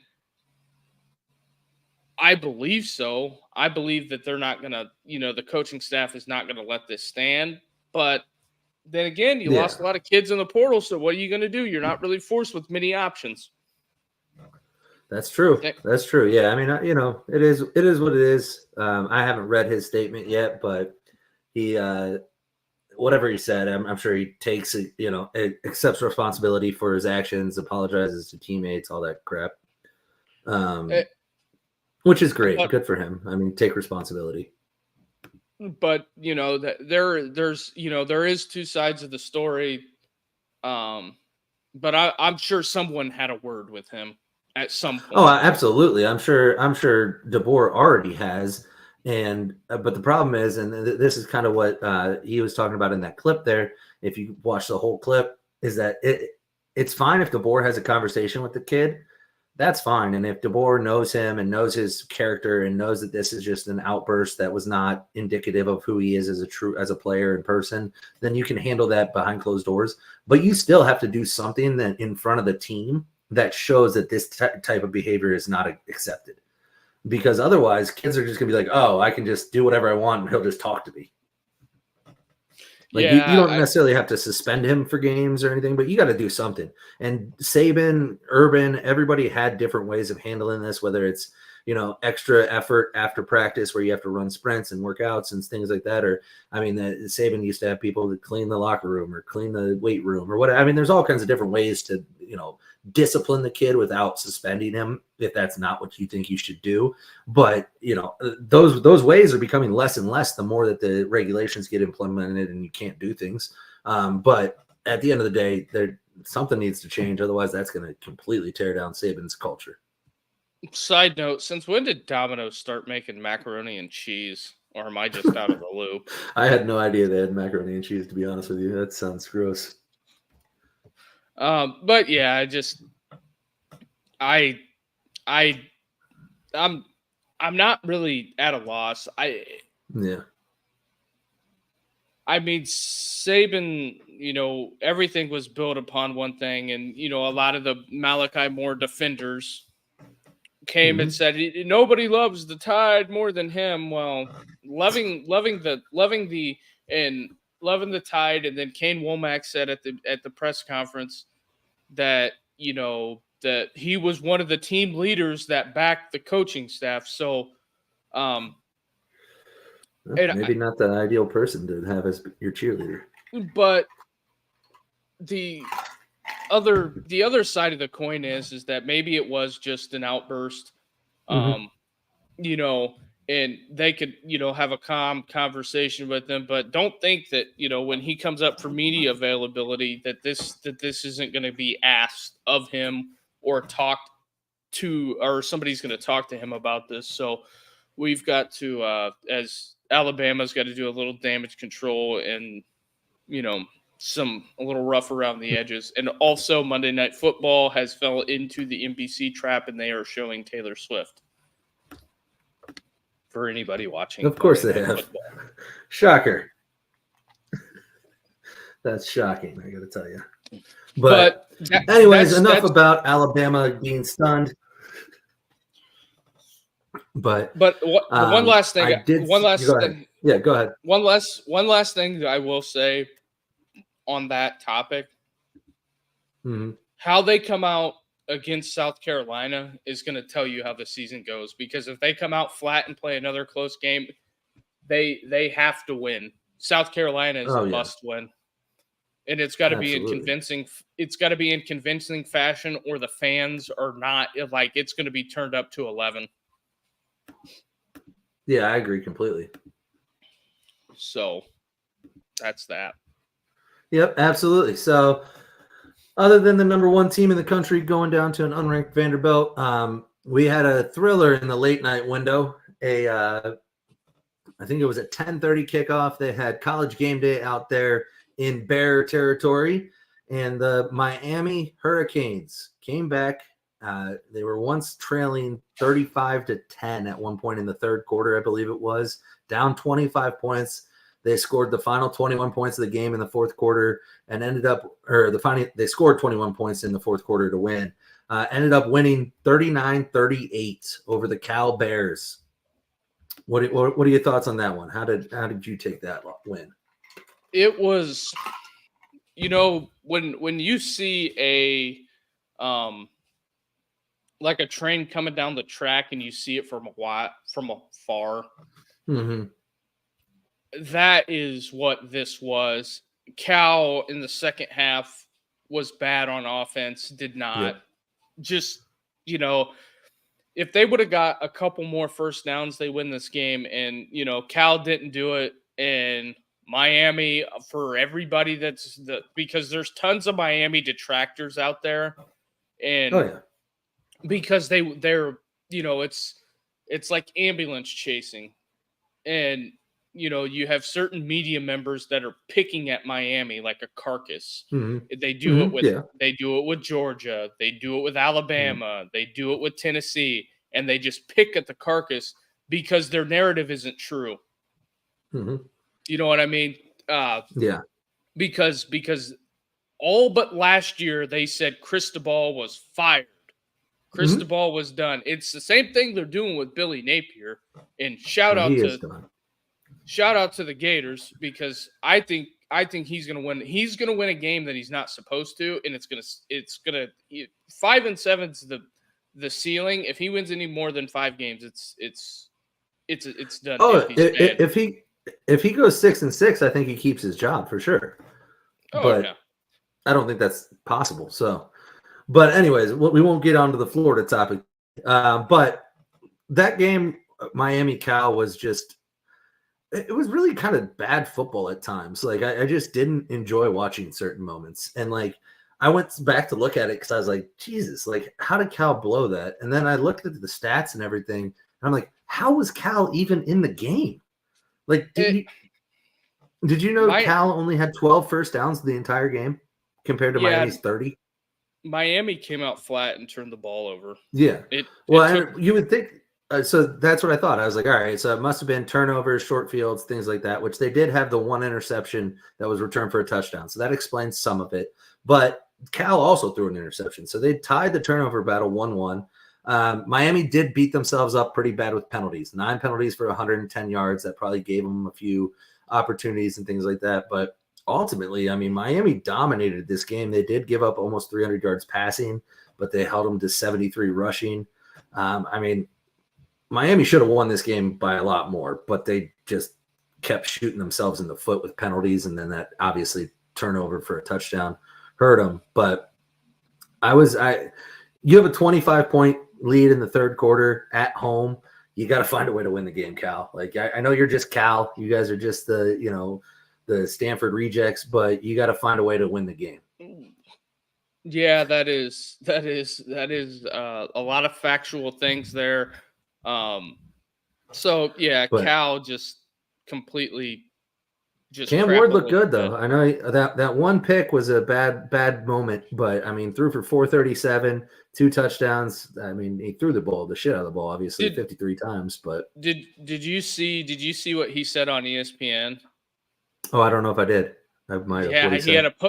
I believe so. I believe that they're not going to, the coaching staff is not going to let this stand. But then again, you lost a lot of kids in the portal. So what are you going to do? You're not really forced with many options. That's true. That's true. Yeah. I mean, it is what it is. I haven't read his statement yet, but he, whatever he said, I'm sure he takes it, accepts responsibility for his actions, apologizes to teammates, all that crap. Which is great. Good for him. I mean, take responsibility. But there is two sides of the story. But I'm sure someone had a word with him at some point. Oh, absolutely. I'm sure Deboer already has. And but the problem is, and this is kind of what he was talking about in that clip there. If you watch the whole clip, is that it's fine if Deboer has a conversation with the kid. That's fine. And if Deboer knows him and knows his character and knows that this is just an outburst that was not indicative of who he is as a player in person, then you can handle that behind closed doors. But you still have to do something that in front of the team that shows that this type of behavior is not accepted. Because otherwise, kids are just going to be like, oh, I can just do whatever I want and he'll just talk to me. Like you don't necessarily have to suspend him for games or anything, but you got to do something. And Saban, Urban, everybody had different ways of handling this, whether it's, extra effort after practice where you have to run sprints and workouts and things like that. Or, Saban used to have people that clean the locker room or clean the weight room or whatever. There's all kinds of different ways to, discipline the kid without suspending him if that's not what you think you should do. But, those ways are becoming less and less the more that the regulations get implemented and you can't do things. But at the end of the day, something needs to change. Otherwise, that's going to completely tear down Saban's culture. Side note, since when did Domino's start making macaroni and cheese? Or am I just out of the loop? I had no idea they had macaroni and cheese, to be honest with you. That sounds gross. But yeah, I'm not really at a loss. Saban, everything was built upon one thing, and a lot of the Malachi Moore defenders came and said nobody loves the Tide more than him. Well, loving the Tide, and then Kane Womack said at the press conference that that he was one of the team leaders that backed the coaching staff. So, maybe not the ideal person to have as your cheerleader. But the other side of the coin is that maybe it was just an outburst, and they could, have a calm conversation with him. But don't think that, when he comes up for media availability, that this isn't going to be asked of him or talked to, or somebody's going to talk to him about this. So we've got to, as Alabama's got to do a little damage control and, a little rough around the edges. And also Monday Night Football has fell into the NBC trap, and they are showing Taylor Swift. For anybody watching. Of course they have. Football. Shocker. That's shocking, I got to tell you. But anyways, enough about Alabama being stunned. But one last thing. Yeah, go ahead. One last thing that I will say on that topic. How they come out against South Carolina is going to tell you how the season goes, because if they come out flat and play another close game, they have to win. South Carolina is a must win. And it's got to be in convincing fashion, or the fans are not, like, it's going to be turned up to 11. Yeah, I agree completely. So that's that. Yep, absolutely. So other than the number one team in the country going down to an unranked Vanderbilt, we had a thriller in the late night window. I think it was a 10:30 kickoff. They had College Game Day out there in Bear territory, and the Miami Hurricanes came back. They were once trailing 35-10 at one point in the third quarter, I believe it was, down 25 points. They scored the final 21 points of the game in the fourth quarter and they scored 21 points in the fourth quarter to win. Ended up winning 39-38 over the Cal Bears. What are your thoughts on that one? How did you take that win? It was, when you see like a train coming down the track and you see it from afar. That is what this was. Cal in the second half was bad on offense, did not. Just, if they would have got a couple more first downs, they win this game. And, Cal didn't do it. And Miami, for everybody because there's tons of Miami detractors out there, and because they're it's like ambulance chasing, and you have certain media members that are picking at Miami like a carcass. They do it with Georgia, they do it with Alabama, they do it with Tennessee, and they just pick at the carcass because their narrative isn't true. You know what I mean? Because all but last year they said Cristobal was fired. Cristobal was done. It's the same thing they're doing with Billy Napier. And shout out to the Gators, because I think he's gonna win. He's gonna win a game that he's not supposed to, and it's gonna 5-7's the ceiling. If he wins any more than 5 games, it's done. If he goes 6-6, I think he keeps his job for sure. But I don't think that's possible. So, but anyways, we won't get onto the Florida topic. But that game, Miami Cal, was just, it was really kind of bad football at times. Like I just didn't enjoy watching certain moments. And like, I went back to look at it because I was like, Jesus, like how did Cal blow that? And then I looked at the stats and everything. And I'm like, how was Cal even in the game? Like, did you know Cal only had 12 first downs the entire game compared to Miami's 30? Miami came out flat and turned the ball over. Yeah. You would think so. That's what I thought. I was like, all right, so it must have been turnovers, short fields, things like that, which they did have the one interception that was returned for a touchdown. So that explains some of it. But Cal also threw an interception. So they tied the turnover battle 1-1. Miami did beat themselves up pretty bad with penalties. 9 penalties for 110 yards. That probably gave them a few opportunities and things like that. But ultimately, I mean, Miami dominated this game. They did give up almost 300 yards passing, but they held them to 73 rushing. I mean, Miami should have won this game by a lot more, but they just kept shooting themselves in the foot with penalties. And then that obviously turnover for a touchdown hurt them. But you have a 25-point lead in the third quarter at home. You got to find a way to win the game, Cal. Like I know you're just Cal. You guys are just the Stanford rejects, but you got to find a way to win the game. Yeah, that is a lot of factual things there. Cal just completely Cam Ward looked good though. I know that one pick was a bad moment, but I mean, threw for 437, 2 touchdowns. I mean, he threw the shit out of the ball, obviously 53 times. But did you see what he said on ESPN? Oh, I don't know if I did. I might have. Yeah,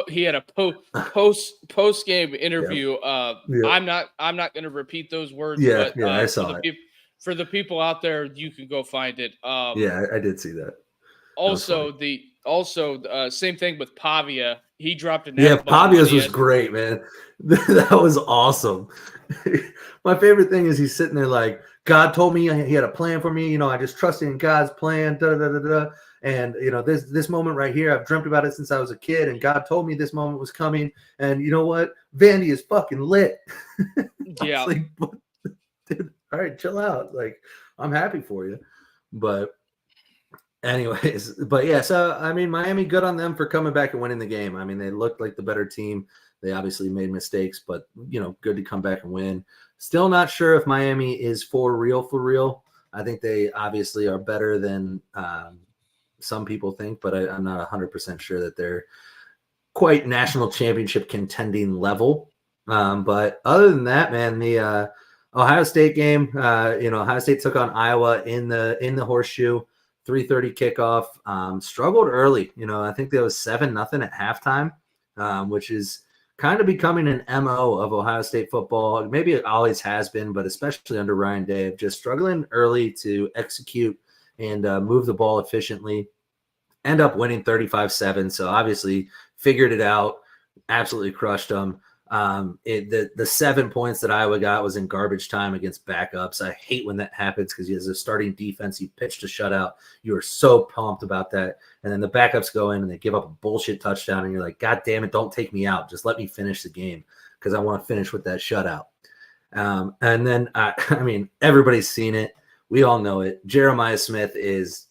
he had a post game interview. I'm not going to repeat those words. But, I saw it. For the people out there, you can go find it. I did see that. Same thing with Pavia. He dropped an Pavia's was great, man. That was awesome. My favorite thing is he's sitting there like, God told me he had a plan for me. I just trusted in God's plan. And this moment right here, I've dreamt about it since I was a kid, and God told me this moment was coming. And you know what? Vandy is fucking lit. Yeah. Like, dude, all right, chill out. Like, I'm happy for you. But anyways, so I mean, Miami, good on them for coming back and winning the game. I mean, they looked like the better team. They obviously made mistakes, but good to come back and win. Still not sure if Miami is for real. I think they obviously are better than some people think, but I'm not 100% sure that they're quite national championship contending level. But other than that, man, the Ohio State game, Ohio State took on Iowa in the horseshoe. 3:30 kickoff. Struggled early. I think there was 7-0 at halftime, which is kind of becoming an MO of Ohio State football. Maybe it always has been, but especially under Ryan Day, of just struggling early to execute and move the ball efficiently. End up winning 35-7. So obviously figured it out, absolutely crushed them. The 7 points that Iowa got was in garbage time against backups. I hate when that happens because as a starting defense, you pitched a shutout. You are so pumped about that. And then the backups go in and they give up a bullshit touchdown. And you're like, God damn it, don't take me out. Just let me finish the game because I want to finish with that shutout. And then, I mean, everybody's seen it. We all know it. Jeremiah Smith is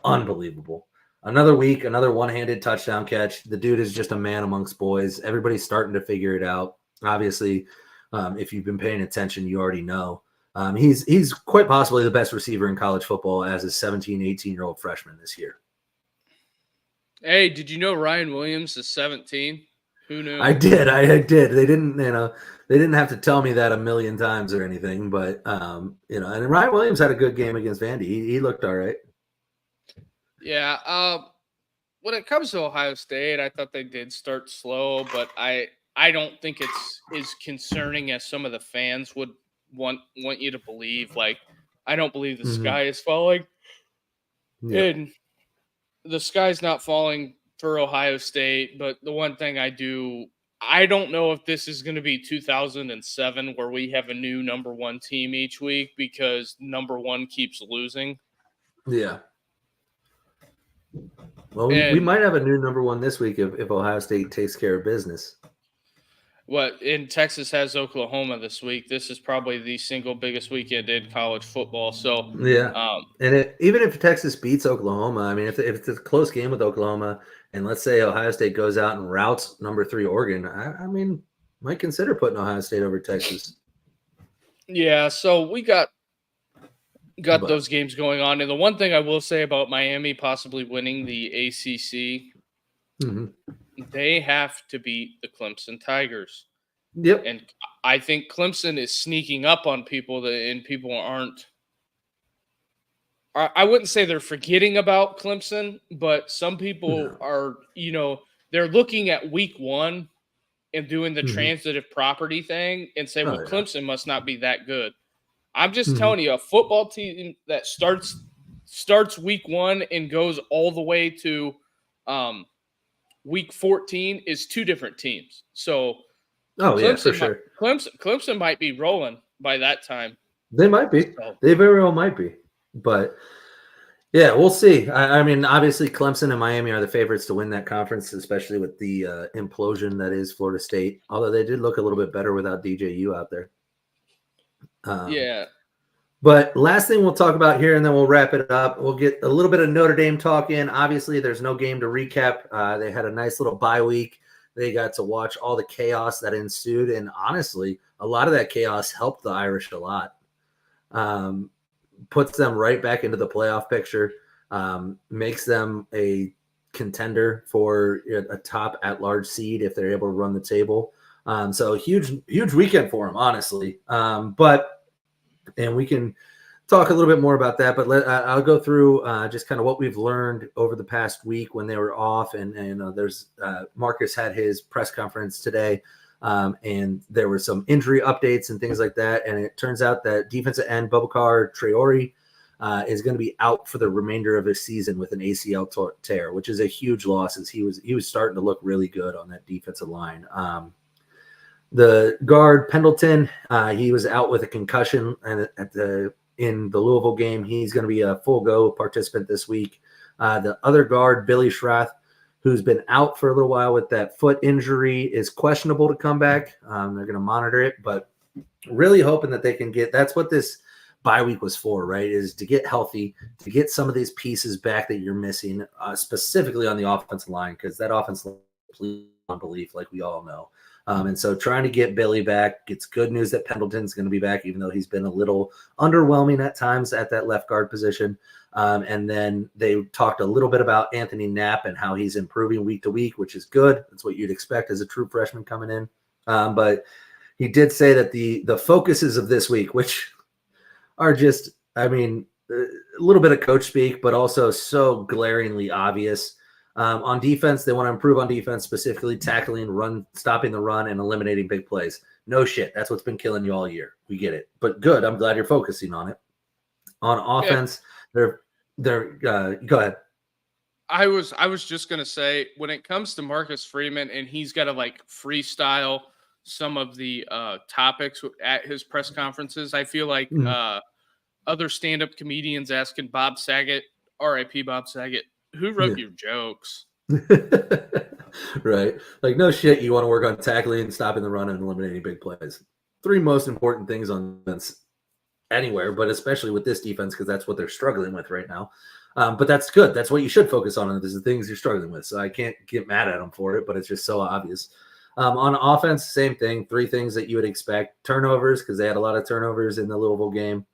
unbelievable. another week, another one-handed touchdown catch. The dude is just a man amongst boys. Everybody's starting to figure it out. Obviously, if you've been paying attention, you already know. He's quite possibly the best receiver in college football as a 17, 18-year-old freshman this year. Hey, did you know Ryan Williams is 17? Who knew? I did. I did. They didn't have to tell me that a million times or anything, but and Ryan Williams had a good game against Vandy. He looked all right. Yeah. When it comes to Ohio State, I thought they did start slow, but I don't think it's as concerning as some of the fans would want you to believe. Like, I don't believe the sky is falling. Yeah. And the sky's not falling for Ohio State, but the one thing I don't know if this is going to be 2007 where we have a new number one team each week because number one keeps losing. Yeah. Well, we might have a new number one this week if Ohio State takes care of business. In Texas has Oklahoma this week. This is probably the single biggest weekend in college football. So yeah, and even if Texas beats Oklahoma, I mean, if it's a close game with Oklahoma, and let's say Ohio State goes out and routs number 3 Oregon, I mean, might consider putting Ohio State over Texas. Yeah, so we got those games going on, and the one thing I will say about Miami possibly winning the ACC. They have to beat the Clemson Tigers. Yep. And I think Clemson is sneaking up on people and people aren't. I wouldn't say they're forgetting about Clemson, but some people are, they're looking at week 1 and doing the transitive property thing and say, Clemson must not be that good. I'm just telling you, a football team that starts week 1 and goes all the way to week 14 is 2 different teams. So, yeah, for sure. Clemson might be rolling by that time. They might be. So. They very well might be. But, yeah, we'll see. I mean, obviously, Clemson and Miami are the favorites to win that conference, especially with the implosion that is Florida State. Although they did look a little bit better without DJU out there. Yeah. But last thing we'll talk about here, and then we'll wrap it up. We'll get a little bit of Notre Dame talk in. Obviously, there's no game to recap. They had a nice little bye week. They got to watch all the chaos that ensued. And honestly, a lot of that chaos helped the Irish a lot. Puts them right back into the playoff picture, makes them a contender for a top at-large seed if they're able to run the table. So huge weekend for them, honestly. And we can talk a little bit more about that, but I'll go through just kind of what we've learned over the past week when they were off. And there's Marcus had his press conference today, and there were some injury updates and things like that. And it turns out that defensive end Boubacar Traore is going to be out for the remainder of his season with an ACL tear, which is a huge loss, as he was starting to look really good on that defensive line. The guard Pendleton, he was out with a concussion, and in the Louisville game, he's going to be a full go participant this week. The other guard, Billy Schrath, who's been out for a little while with that foot injury, is questionable to come back. They're going to monitor it, but really hoping that they can get. That's what this bye week was for, right? Is to get healthy, to get some of these pieces back that you're missing, specifically on the offensive line, because that offensive line is complete unbelief, like we all know. And so trying to get Billy back. It's good news that Pendleton's going to be back, even though he's been a little underwhelming at times at that left guard position. And then they talked a little bit about Anthony Knapp and how he's improving week to week, which is good. That's what you'd expect as a true freshman coming in. But he did say that the focuses of this week, which are just, I mean, a little bit of coach speak, but also so glaringly obvious. On defense, they want to improve on defense, specifically tackling, stopping the run, and eliminating big plays. No shit. That's what's been killing you all year. We get it. But good. I'm glad you're focusing on it. On offense, they're go ahead. I was just going to say, when it comes to Marcus Freeman and he's got to like freestyle some of the topics at his press conferences, I feel like other stand-up comedians asking Bob Saget, R.I.P. Bob Saget, who wrote your jokes? Right. Like, no shit, you want to work on tackling, stopping the run, and eliminating big plays. 3 most important things on defense anywhere, but especially with this defense, because that's what they're struggling with right now. But that's good. That's what you should focus on. There's the things you're struggling with. So I can't get mad at them for it, but it's just so obvious. On offense, same thing. 3 things that you would expect: turnovers, because they had a lot of turnovers in the Louisville game,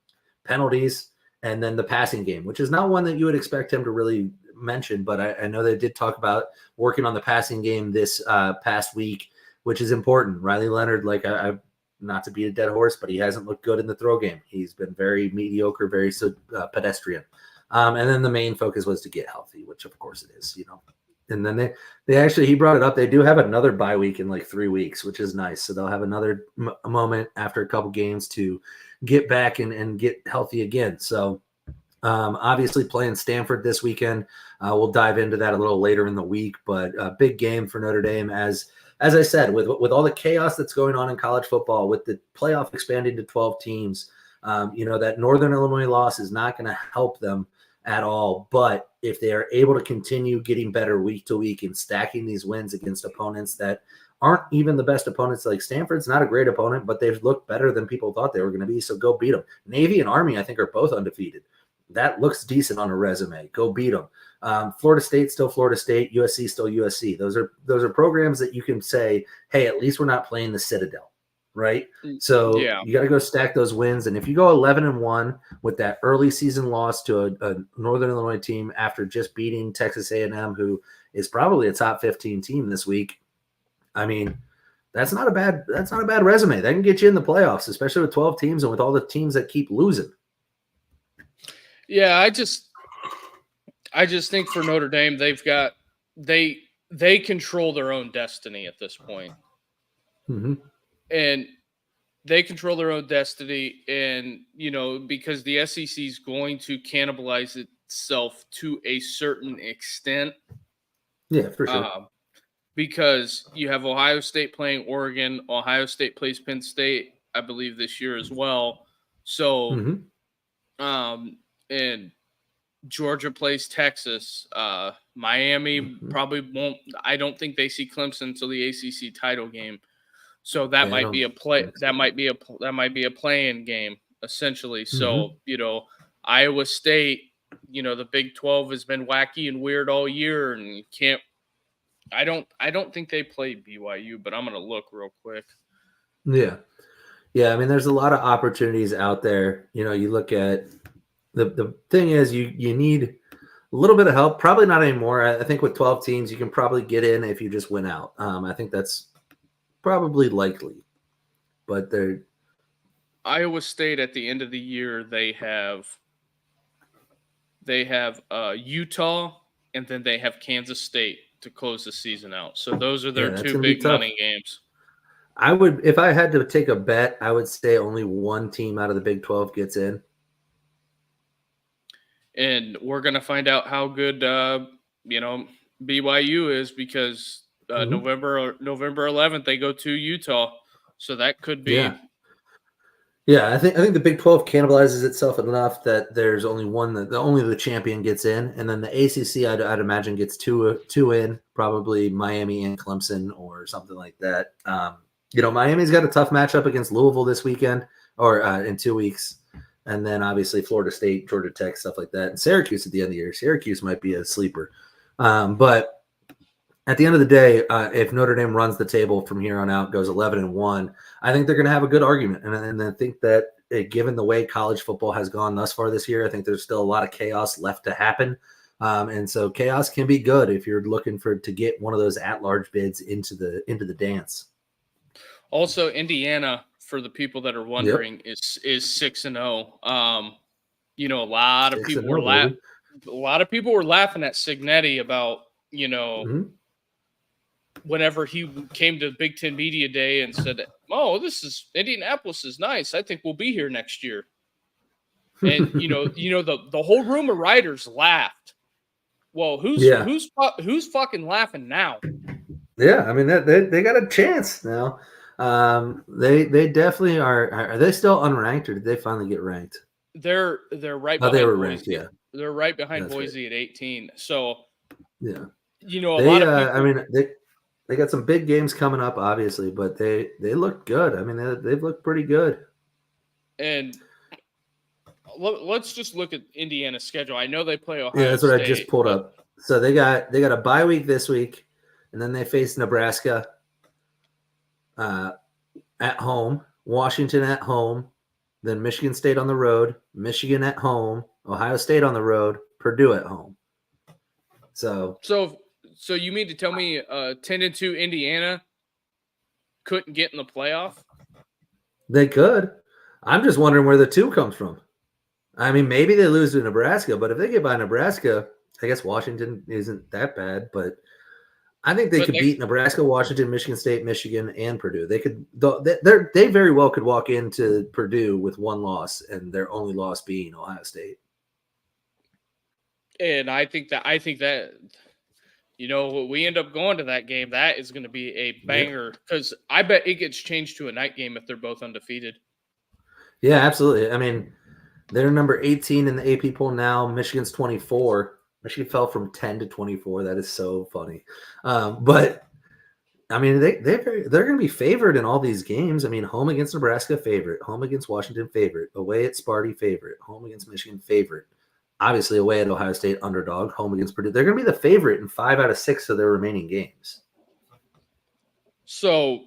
penalties, and then the passing game, which is not one that you would expect him to really mention. But I know they did talk about working on the passing game this past week, which is important. Riley Leonard, like I not to beat a dead horse, but he hasn't looked good in the throw game. He's been very mediocre, very pedestrian. And then the main focus was to get healthy, which of course it is, And then they actually, he brought it up. They do have another bye week in like 3 weeks, which is nice. So they'll have another moment after a couple games to get back and get healthy again. So obviously playing Stanford this weekend. We'll dive into that a little later in the week, but a big game for Notre Dame. As I said, with all the chaos that's going on in college football, with the playoff expanding to 12 teams, that Northern Illinois loss is not going to help them at all. But if they are able to continue getting better week to week and stacking these wins against opponents that aren't even the best opponents, like Stanford's not a great opponent, but they've looked better than people thought they were going to be. So go beat them. Navy and Army, I think, are both undefeated. That looks decent on a resume. Go beat them. Florida State, still Florida State. USC, still USC. Those are programs that you can say, hey, at least we're not playing the Citadel. Right. So you got to go stack those wins. And if you go 11-1 with that early season loss to a Northern Illinois team after just beating Texas A&M, who is probably a top 15 team this week, I mean, that's not a bad resume. That can get you in the playoffs, especially with 12 teams and with all the teams that keep losing. Yeah, I just think for Notre Dame, they control their own destiny at this point. Mm-hmm. And they control their own destiny, and because the SEC is going to cannibalize itself to a certain extent. Yeah, for sure. Because you have Ohio State playing Oregon, Ohio State plays Penn State, I believe, this year as well. So, and Georgia plays Texas. Miami probably won't. I don't think they see Clemson until the ACC title game. So that might be a play. That might be a play-in game essentially. So Iowa State, the Big 12 has been wacky and weird all year, and you can't. I don't think they play BYU, but I'm gonna look real quick. Yeah. I mean, there's a lot of opportunities out there. You look at the thing is you need a little bit of help. Probably not anymore. I think with 12 teams, you can probably get in if you just win out. I think that's probably likely, but they're Iowa State at the end of the year. They have Utah, and then they have Kansas State to close the season out. So those are their 2 big money games. I would, if I had to take a bet, I would say only one team out of the Big 12 gets in. And we're going to find out how good, BYU is, because November 11th, they go to Utah. So that could be. Yeah, I think the Big 12 cannibalizes itself enough that there's only one that only the champion gets in, and then the ACC I'd imagine gets two in, probably Miami and Clemson or something like that. Miami's got a tough matchup against Louisville this weekend or in 2 weeks, and then obviously Florida State, Georgia Tech, stuff like that, and Syracuse at the end of the year. Syracuse might be a sleeper, but at the end of the day, if Notre Dame runs the table from here on out, goes 11-1, I think they're going to have a good argument. And I think that given the way college football has gone thus far this year, I think there's still a lot of chaos left to happen. And so chaos can be good if you're looking to get one of those at-large bids into the dance. Also, Indiana, for the people that are wondering, is 6-0. A lot of people were laughing. A lot of people were laughing at Cignetti about whenever he came to Big Ten Media Day and said, "Oh, Indianapolis is nice. I think we'll be here next year." And the whole room of writers laughed. Well, who's fucking laughing now? Yeah, I mean they got a chance now. They definitely are. Are they still unranked, or did they finally get ranked? They're right. Oh, behind they were Boise. ranked. Yeah, they're right behind That's Boise at 18. So yeah, a lot of people. I mean, they got some big games coming up, obviously, but they look good. I mean, they've looked pretty good. And let's just look at Indiana's schedule. I know they play Ohio Yeah, that's what State, I just pulled up. So they got a bye week this week, and then they face Nebraska at home, Washington at home, then Michigan State on the road, Michigan at home, Ohio State on the road, Purdue at home. So you mean to tell me 10-2 Indiana couldn't get in the playoff? they could. I'm just wondering where the 2 comes from. I mean, maybe they lose to Nebraska, but if they get by Nebraska, I guess Washington isn't that bad, but I think they could beat Nebraska, Washington, Michigan State, Michigan, and Purdue. They could. They very well could walk into Purdue with 1 loss, and their only loss being Ohio State. And I think that we end up going to that game. That is going to be a banger because I bet it gets changed to a night game if they're both undefeated. Yeah, absolutely. I mean, they're number 18 in the AP poll now. Michigan's 24. Michigan fell from 10 to 24. That is so funny. But I mean, they're going to be favored in all these games. I mean, home against Nebraska, favorite. Home against Washington, favorite. Away at Sparty, favorite. Home against Michigan, favorite. Obviously, away at Ohio State, underdog. Home against Purdue. They're going to be the favorite in 5 out of 6 of their remaining games. So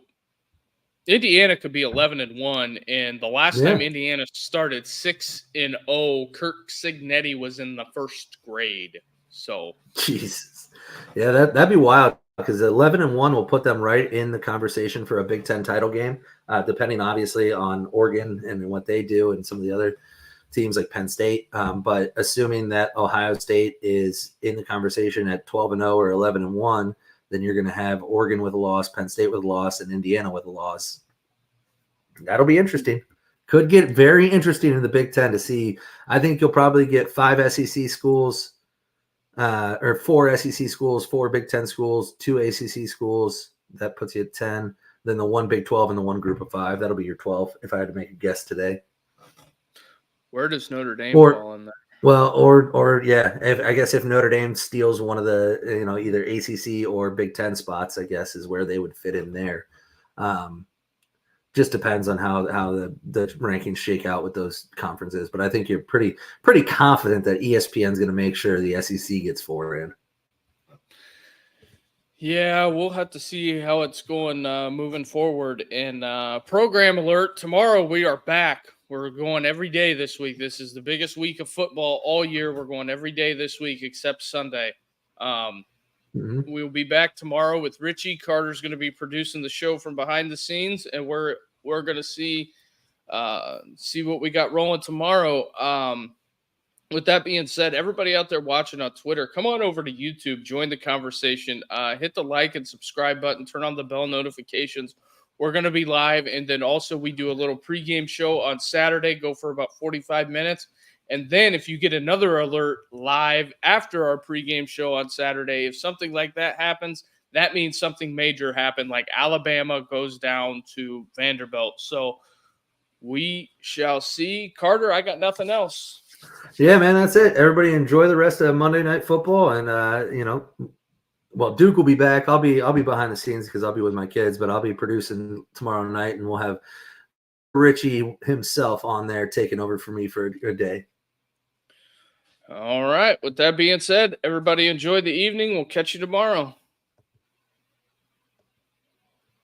Indiana could be 11-1, and the last time Indiana started 6-0, Kirk Cignetti was in the first grade. So Jesus, yeah, that'd be wild because 11-1 will put them right in the conversation for a Big Ten title game, depending obviously on Oregon and what they do and some of the other teams like Penn State. But assuming that Ohio State is in the conversation at 12-0 or 11-1. Then you're going to have Oregon with a loss, Penn State with a loss, and Indiana with a loss. That'll be interesting. Could get very interesting in the Big Ten to see. I think you'll probably get 5 SEC schools, or 4 SEC schools, 4 Big Ten schools, 2 ACC schools. That puts you at 10. Then the 1 Big 12 and the 1 Group of 5. That'll be your 12 if I had to make a guess today. Where does Notre Dame fall in that? Well, or yeah, I guess if Notre Dame steals one of the either ACC or Big Ten spots, I guess is where they would fit in there. Just depends on how the rankings shake out with those conferences, but I think you're pretty confident that ESPN is going to make sure the SEC gets 4 in. Yeah, we'll have to see how it's going moving forward. And program alert: tomorrow we are back. We're going every day this week. This is the biggest week of football all year. We're going every day this week except Sunday. We'll be back tomorrow with Richie. Carter's going to be producing the show from behind the scenes, and we're going to see what we got rolling tomorrow. With that being said, everybody out there watching on Twitter, come on over to YouTube, join the conversation, hit the like and subscribe button, turn on the bell notifications. We're going to be live, and then also we do a little pregame show on Saturday, go for about 45 minutes. And then if you get another alert live after our pregame show on Saturday, if something like that happens, that means something major happened, like Alabama goes down to Vanderbilt. So we shall see. Carter, I got nothing else. Yeah, man, that's it. Everybody enjoy the rest of Monday Night Football, and well, Duke will be back. I'll be behind the scenes because I'll be with my kids, but I'll be producing tomorrow night, and we'll have Richie himself on there taking over for me for a day. All right. With that being said, everybody enjoy the evening. We'll catch you tomorrow.